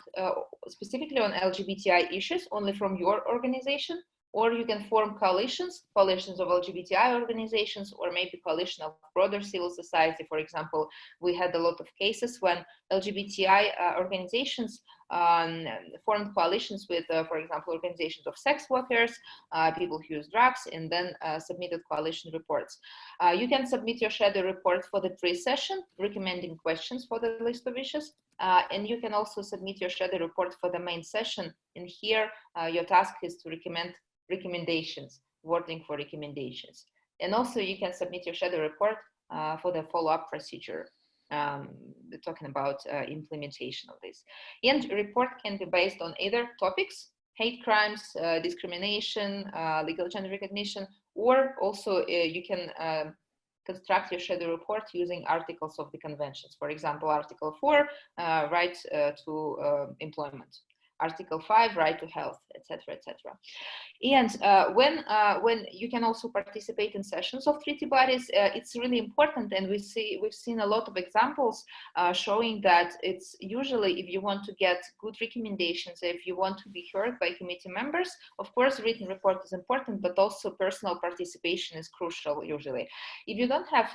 specifically on LGBTI issues only from your organization, or you can form coalitions of LGBTI organizations, or maybe coalition of broader civil society. For example, we had a lot of cases when LGBTI organizations formed coalitions with, for example, organizations of sex workers, people who use drugs, and then submitted coalition reports. You can submit your shadow report for the pre-session, recommending questions for the list of issues. And you can also submit your shadow report for the main session. And here, your task is to recommend recommendations, wording for recommendations. And also you can submit your shadow report for the follow-up procedure, talking about implementation of this. And report can be based on either topics, hate crimes, discrimination, legal gender recognition, or also you can construct your shadow report using articles of the conventions. For example, Article 4, right to employment. Article 5, right to health, etc., etc. And when you can also participate in sessions of treaty bodies, it's really important, and we've seen a lot of examples showing that it's usually, if you want to get good recommendations, if you want to be heard by committee members, of course written report is important, but also personal participation is crucial usually. If you don't have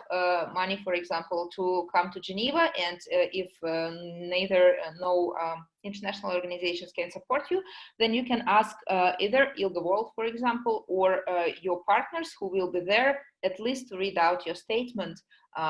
money, for example, to come to Geneva, and if neither no international organizations can support you, then you can ask either ILGA World, for example, or your partners who will be there at least to read out your statement,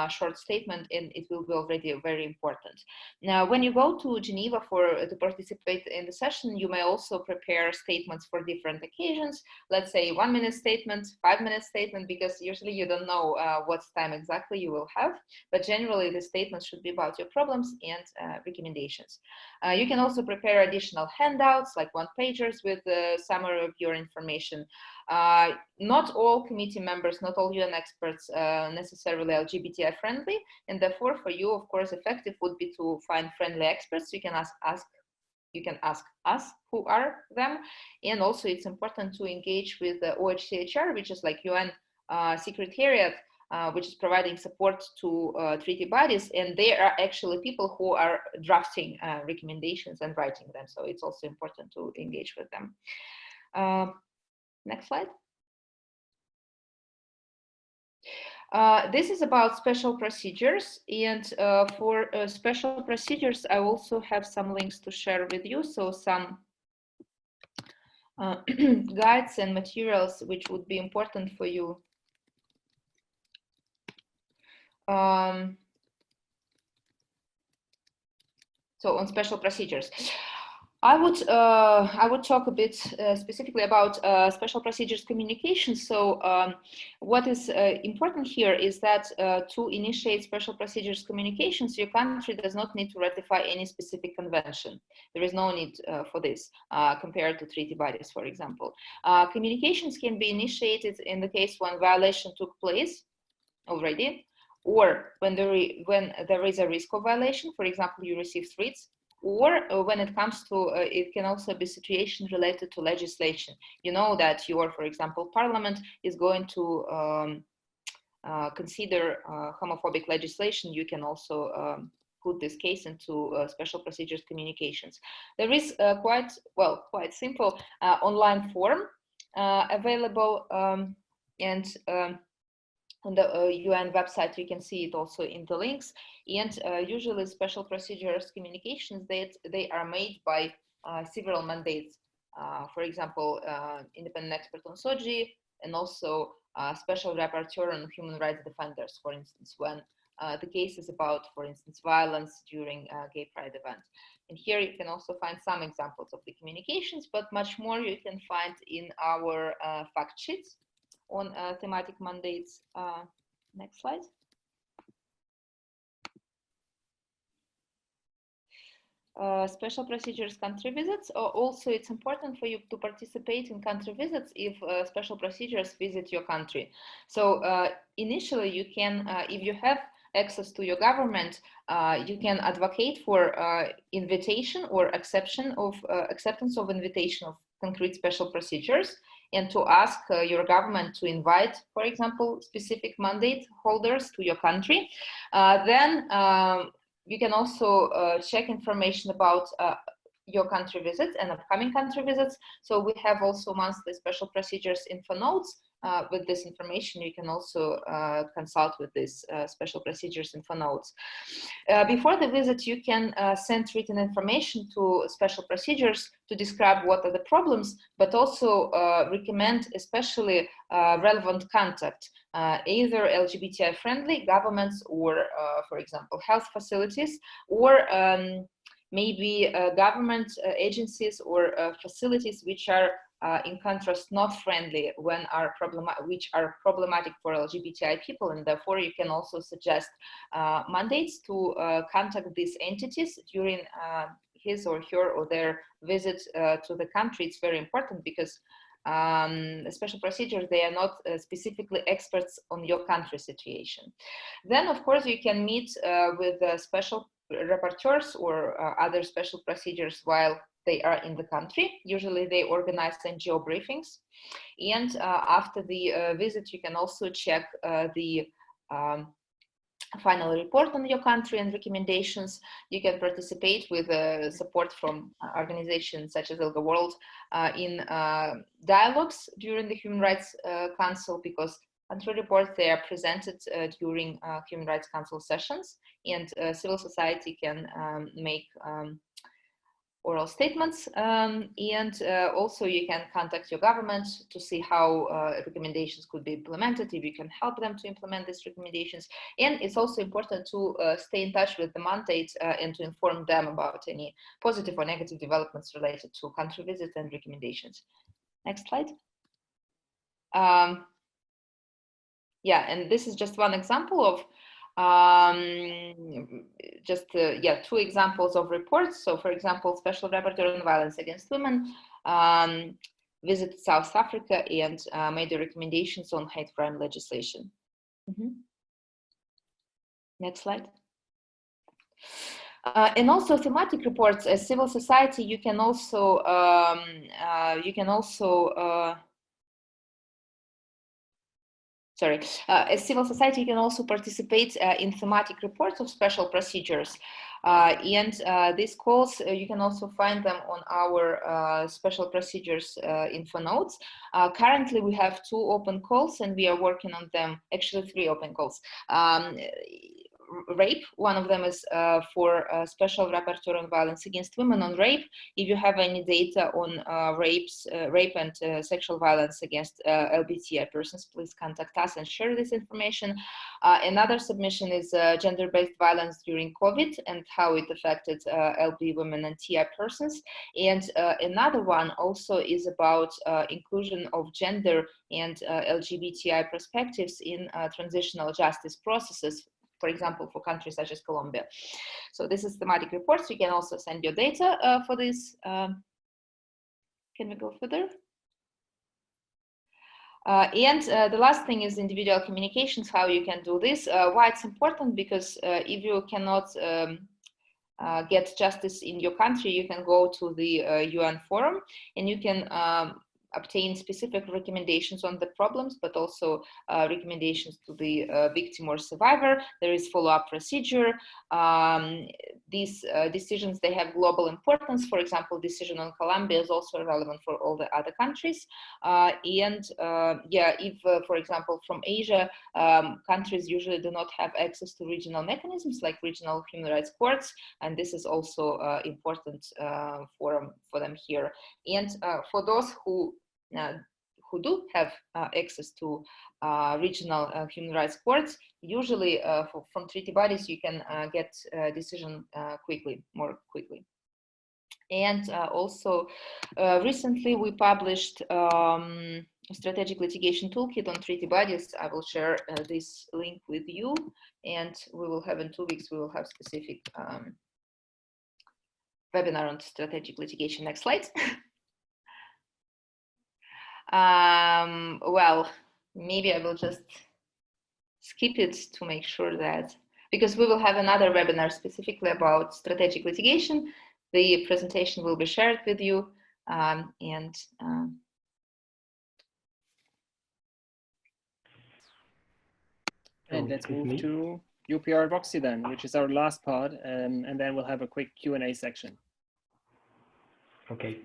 short statement, and it will be already very important. Now, when you go to Geneva to participate in the session, you may also prepare statements for different occasions. Let's say 1-minute statement, 5-minute statement, because usually you don't know what time exactly you will have, but generally the statements should be about your problems and recommendations. You can also prepare additional handouts like 1-pagers with a summary of your information. Not all committee members, not all UN experts necessarily LGBTI friendly, and therefore for you, of course, effective would be to find friendly experts. You can ask us who are them, and also it's important to engage with the OHCHR, which is like UN Secretariat, which is providing support to treaty bodies, and they are actually people who are drafting recommendations and writing them. So it's also important to engage with them. Next slide. This is about special procedures, and for special procedures, I also have some links to share with you. So some guides and materials which would be important for you. So on special procedures. I would talk a bit specifically about special procedures communication. So what is important here is that to initiate special procedures communications, your country does not need to ratify any specific convention. There is no need for this compared to treaty bodies, for example. Communications can be initiated in the case when violation took place already, or when there is a risk of violation, for example, you receive threats, or when it comes to, it can also be situation related to legislation. You know that your, for example, parliament is going to consider homophobic legislation. You can also put this case into special procedures communications. There is quite simple online form available, and on the UN website, you can see it also in the links. And usually special procedures communications, they are made by several mandates. For example, independent expert on SOGI, and also special rapporteur on human rights defenders, for instance, when the case is about, for instance, violence during a gay pride event. And here you can also find some examples of the communications, but much more you can find in our fact sheets on thematic mandates. Next slide. Special procedures country visits. Also, it's important for you to participate in country visits if special procedures visit your country. So initially you can, if you have access to your government, you can advocate for invitation or acceptance of invitation of concrete special procedures, and to ask your government to invite, for example, specific mandate holders to your country. Then you can also check information about your country visits and upcoming country visits. So we have also monthly special procedures info notes. With this information, you can also consult with these special procedures info notes. Before the visit, you can send written information to special procedures to describe what are the problems, but also recommend especially relevant contact, either LGBTI friendly governments or, for example, health facilities, or maybe government agencies or facilities which are in contrast not friendly, which are problematic for LGBTI people, and therefore you can also suggest mandates to contact these entities during his or her or their visit to the country. It's very important because special procedures, they are not specifically experts on your country situation. Then, of course, you can meet with special rapporteurs or other special procedures while they are in the country. Usually they organize NGO briefings. And after the visit, you can also check the final report on your country and recommendations. You can participate with support from organizations such as ILGA World in dialogues during the Human Rights Council, because country reports, they are presented during Human Rights Council sessions, and civil society can make oral statements, and also you can contact your government to see how recommendations could be implemented, if you can help them to implement these recommendations. And it's also important to stay in touch with the mandate and to inform them about any positive or negative developments related to country visits and recommendations. Next slide. Yeah, and this is just one example of two examples of reports. So, for example, Special Rapporteur on Violence Against Women visited South Africa and made the recommendations on hate crime legislation. Next slide. And also thematic reports as civil society. You can also as civil society, you can also participate in thematic reports of special procedures. And these calls, you can also find them on our special procedures info notes. Currently, we have 2 open calls and we are working on them, actually 3 open calls. rape. One of them is for Special Rapporteur on Violence Against Women on rape. If you have any data on rape and sexual violence against LGBTI persons, please contact us and share this information. Another submission is gender-based violence during COVID and how it affected LB women and TI persons. And another one also is about inclusion of gender and LGBTI perspectives in transitional justice processes, for example, for countries such as Colombia. So this is thematic reports. You can also send your data for this. Can we go further? And the last thing is individual communications, how you can do this. Why it's important, because if you cannot get justice in your country, you can go to the UN forum and you can obtain specific recommendations on the problems, but also recommendations to the victim or survivor. There is follow-up procedure. These decisions, they have global importance. For example, decision on Colombia is also relevant for all the other countries. Yeah, if, for example, from Asia, countries usually do not have access to regional mechanisms like regional human rights courts, and this is also important for them here. And for those who do have access to regional human rights courts, usually from treaty bodies, you can get a decision more quickly. And also recently we published strategic litigation toolkit on treaty bodies. I will share this link with you, and we will have in 2 weeks, we will have specific webinar on strategic litigation. Next slide. Well, maybe I will just skip it to make sure that, because we will have another webinar specifically about strategic litigation. The presentation will be shared with you. And let's move to UPR advocacy then, which is our last part, and then we'll have a quick Q&A section. Okay.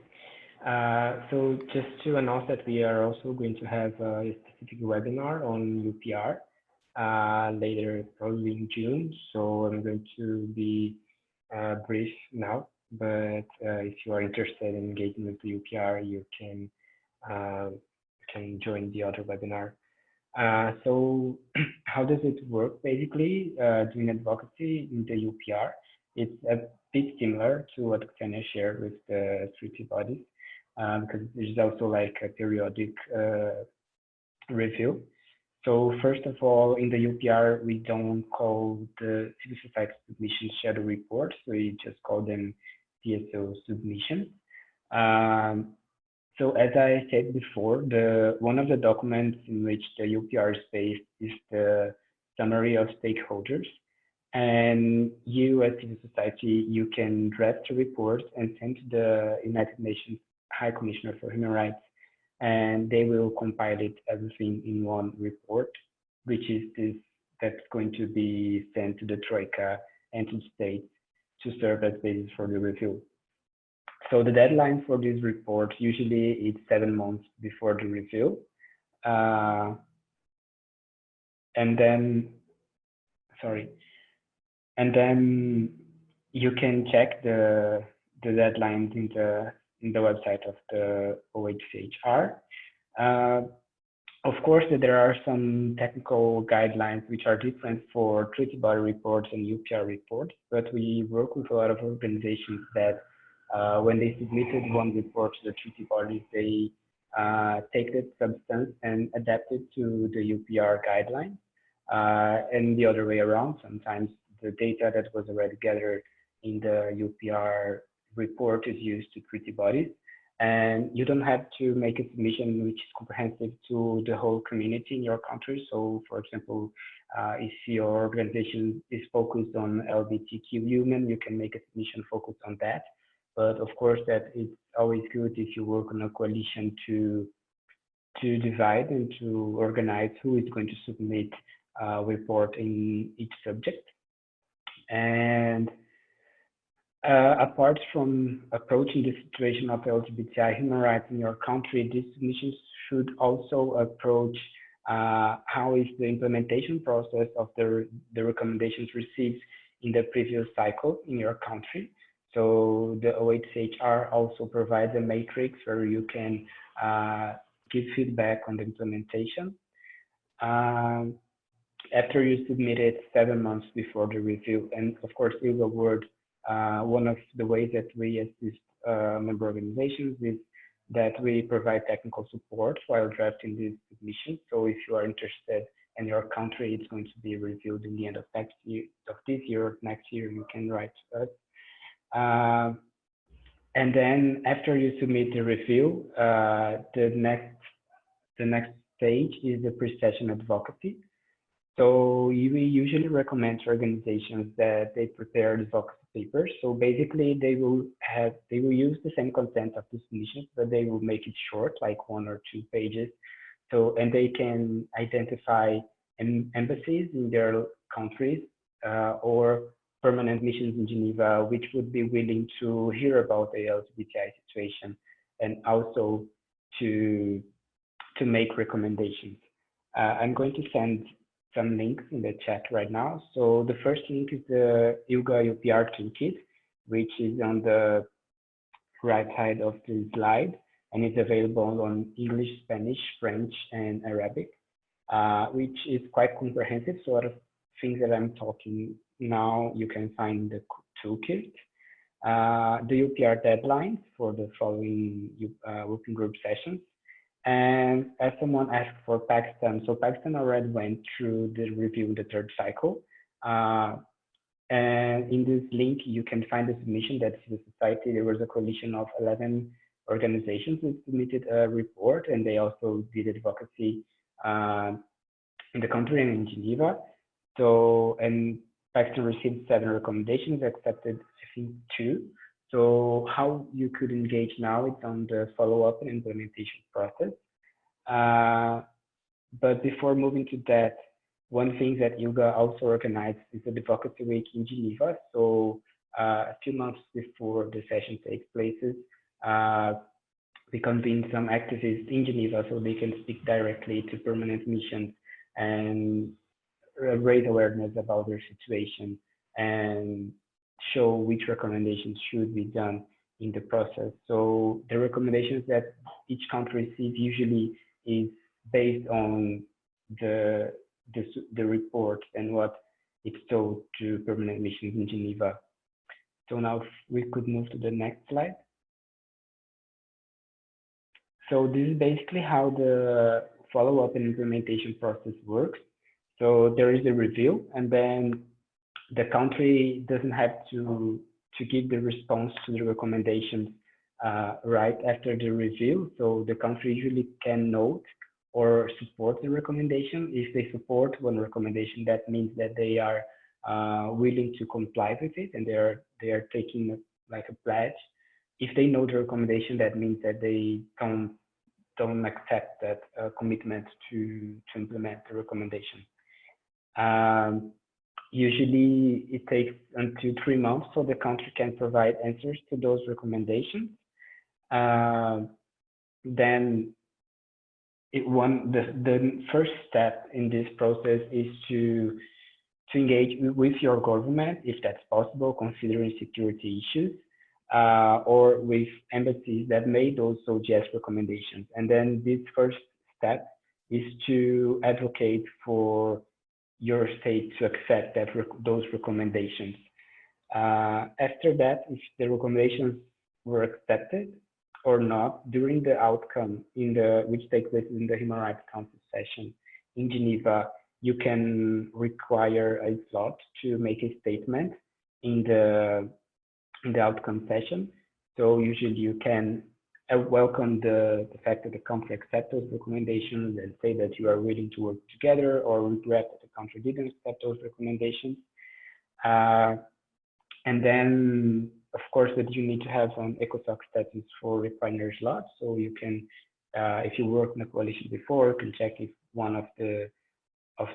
So just to announce that we are also going to have a specific webinar on UPR later, probably in June. So I'm going to be brief now, but if you are interested in engaging with the UPR, you can join the other webinar. So how does it work? Basically, doing advocacy in the UPR, it's a bit similar to what Ksenia shared with the treaty bodies. Because there's also like a periodic review. So first of all, in the UPR, we don't call the civil society submissions shadow reports. We just call them CSO submissions. So as I said before, one of the documents in which the UPR is based is the summary of stakeholders. And you as civil society, you can draft a report and send to the United Nations High Commissioner for Human Rights, and they will compile it everything in one report, which is that's going to be sent to the Troika and to the states to serve as basis for the review. So the deadline for this report usually is 7 months before the review, and then you can check the deadlines in the website of the OHCHR. Of course, there are some technical guidelines which are different for treaty body reports and UPR reports, but we work with a lot of organizations that when they submitted one report to the treaty bodies, they take that substance and adapt it to the UPR guidelines, and the other way around. Sometimes the data that was already gathered in the UPR report is used to treaty bodies, and you don't have to make a submission which is comprehensive to the whole community in your country. So for example, if your organization is focused on LGBTQ women, you can make a submission focused on that. But of course that it's always good if you work on a coalition to divide and to organize who is going to submit a report in each subject. And apart from approaching the situation of LGBTI human rights in your country, these submissions should also approach how is the implementation process of the recommendations received in the previous cycle in your country. So the OHCHR also provides a matrix where you can give feedback on the implementation. After you submit it 7 months before the review, and of course, ILGA World, one of the ways that we assist member organizations is that we provide technical support while drafting this submission. So if you are interested in your country, it's going to be reviewed in the end of this year or next year, you can write to us. And then after you submit the review, the next stage is the pre-session advocacy. So we usually recommend to organizations that they prepare advocacy papers. So basically, they will use the same content of the submissions, but they will make it short, like 1 or 2 pages. So, and they can identify embassies in their countries or permanent missions in Geneva, which would be willing to hear about the LGBTI situation and also to make recommendations. I'm going to send some links in the chat right now. So the first link is the ILGA UPR toolkit, which is on the right side of the slide, and it's available on English, Spanish, French, and Arabic, which is quite comprehensive. So a lot of things that I'm talking now, you can find the toolkit. The UPR deadlines for the following working group sessions. And as someone asked for Pakistan, so Pakistan already went through the review in the 3rd cycle. And in this link, you can find the submission that the society, there was a coalition of 11 organizations who submitted a report, and they also did advocacy in the country and in Geneva. So, and Pakistan received 7 recommendations, accepted, I think, 2. So how you could engage now, it's on the follow-up and implementation process. But before moving to that, one thing that ILGA also organized is the Advocacy Week in Geneva. So a few months before the session takes place, we convene some activists in Geneva so they can speak directly to permanent missions and raise awareness about their situation and show which recommendations should be done in the process. So the recommendations that each country receives usually is based on the report and what it's told to permanent missions in Geneva. So now if we could move to the next slide. So this is basically how the follow-up and implementation process works. So there is a review, and then the country doesn't have to give the response to the recommendations right after the review. So the country usually can note or support the recommendation. If they support one recommendation, that means that they are willing to comply with it, and they are taking like a pledge. If they know the recommendation, that means that they don't accept that commitment to implement the recommendation. Usually it takes until 3 months so the country can provide answers to those recommendations. Then the first step in this process is to engage with your government, if that's possible, considering security issues, or with embassies that made those SOGIESC recommendations. And then this first step is to advocate for your state to accept those recommendations. After that, if the recommendations were accepted or not, during the outcome which takes place in the Human Rights Council session in Geneva, you can require a slot to make a statement in the outcome session. So usually you can welcome the fact that the country accepts those recommendations and say that you are willing to work together, or regret that the country didn't accept those recommendations. And then, of course, that you need to have an ECOSOC status for refinery slots. So you can, if you worked in a coalition before, you can check if one of the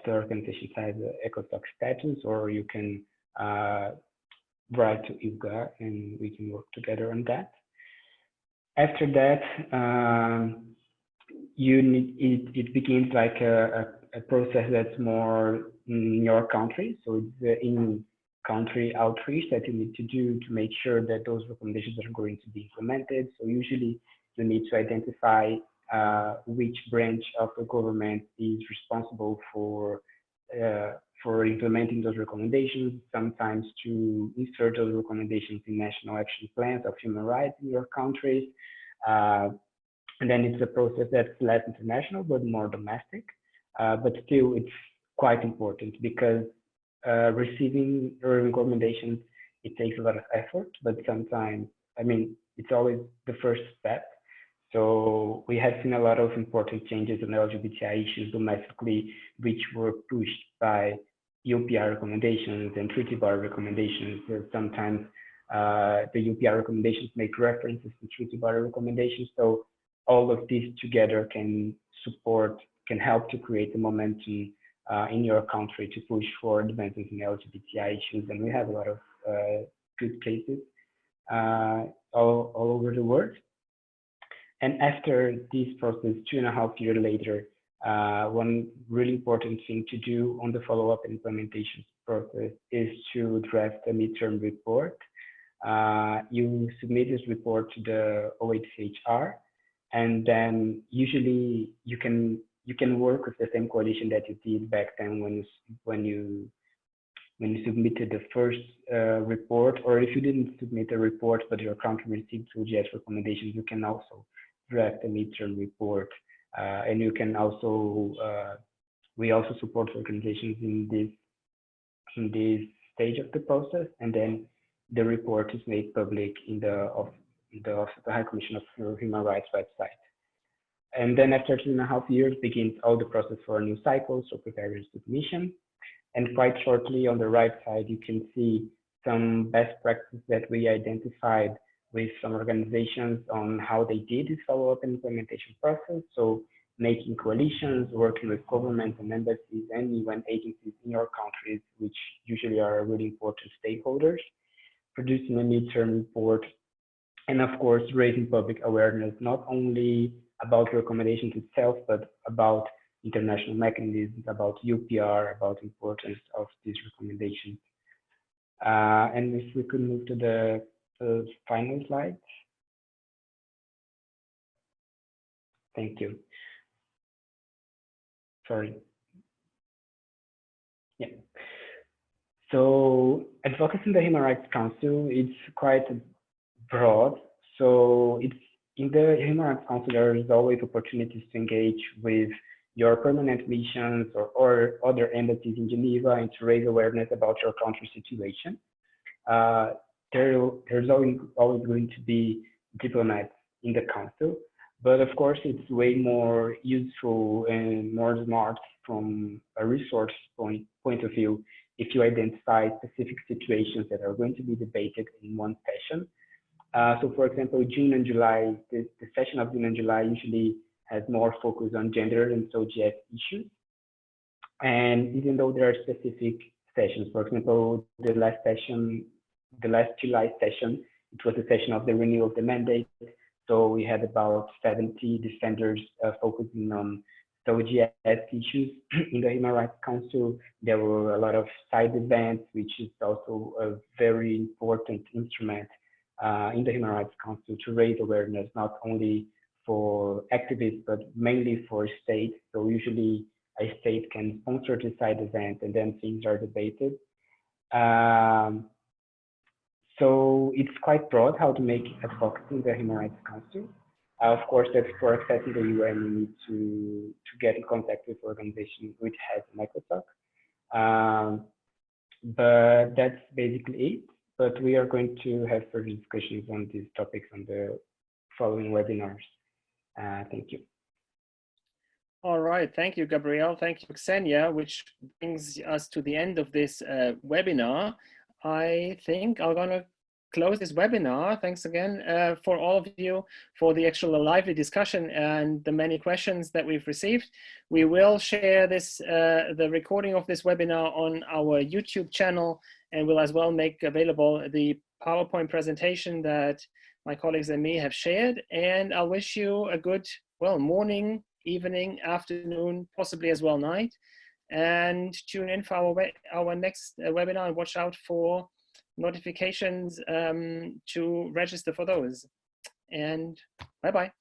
organizations has an ECOSOC status, or you can write to ILGA and we can work together on that. After that, it begins like a process that's more in your country. So it's in-country outreach that you need to do to make sure that those recommendations are going to be implemented. So usually you need to identify which branch of the government is responsible for implementing those recommendations, sometimes to insert those recommendations in national action plans of human rights in your countries. And then it's a process that's less international, but more domestic. But still, it's quite important because receiving recommendations, it takes a lot of effort, but sometimes, I mean, it's always the first step. So we have seen a lot of important changes on LGBTI issues domestically, which were pushed by UPR recommendations and treaty bar recommendations. Sometimes the UPR recommendations make references to treaty bar recommendations. So all of these together can help to create a momentum in your country to push for advances in LGBTI issues. And we have a lot of good cases all over the world. And after this process, 2.5 years later, one really important thing to do on the follow-up implementation process is to draft a midterm report. You submit this report to the OHCHR, and then usually you can work with the same coalition that you did back then when you submitted the first report, or if you didn't submit a report but your country received SOGIESC recommendations, you can also draft a midterm report, and you can also we also support organizations in this stage of the process, and then the report is made public in the Office of the High Commissioner for Human Rights website. And then after 2.5 years begins all the process for a new cycle, so preparing submission. And quite shortly on the right side, you can see some best practices that we identified with some organizations on how they did this follow-up and implementation process. So making coalitions, working with governments and embassies and UN agencies in your countries, which usually are really important stakeholders, producing a midterm report, and of course, raising public awareness, not only about recommendations itself, but about international mechanisms, about UPR, about the importance of these recommendations. And if we could move to the final slide. Thank you. Sorry. Yeah. So advocacy in the Human Rights Council, it's quite broad. So it's in the Human Rights Council, there is always opportunities to engage with your permanent missions or other embassies in Geneva and to raise awareness about your country situation. There's always going to be diplomats in the council, but of course it's way more useful and more smart from a resource point of view if you identify specific situations that are going to be debated in one session. So for example, June and July, the session of June and July usually has more focus on gender and SOGIESC issues. And even though there are specific sessions, for example, the last July session, it was a session of the renewal of the mandate. So we had about 70 defenders focusing on SOGIESC issues in the Human Rights Council. There were a lot of side events, which is also a very important instrument in the Human Rights Council to raise awareness, not only for activists, but mainly for states. So usually a state can sponsor the side event and then things are debated. So it's quite broad how to make advocacy in the Human Rights Council. Of course, that for accessing the UN, you need to get in contact with organizations which has an ECOSOC. But that's basically it. But we are going to have further discussions on these topics on the following webinars. Thank you. All right, thank you, Gabriel. Thank you, Ksenia, which brings us to the end of this webinar. I think I'm gonna close this webinar. Thanks again for all of you for the actual lively discussion and the many questions that we've received. We will share this, the recording of this webinar on our YouTube channel, and we'll as well make available the PowerPoint presentation that my colleagues and me have shared. And I wish you a good, well, morning, evening, afternoon, possibly as well night. And tune in for our next webinar, and watch out for notifications to register for those. And bye-bye.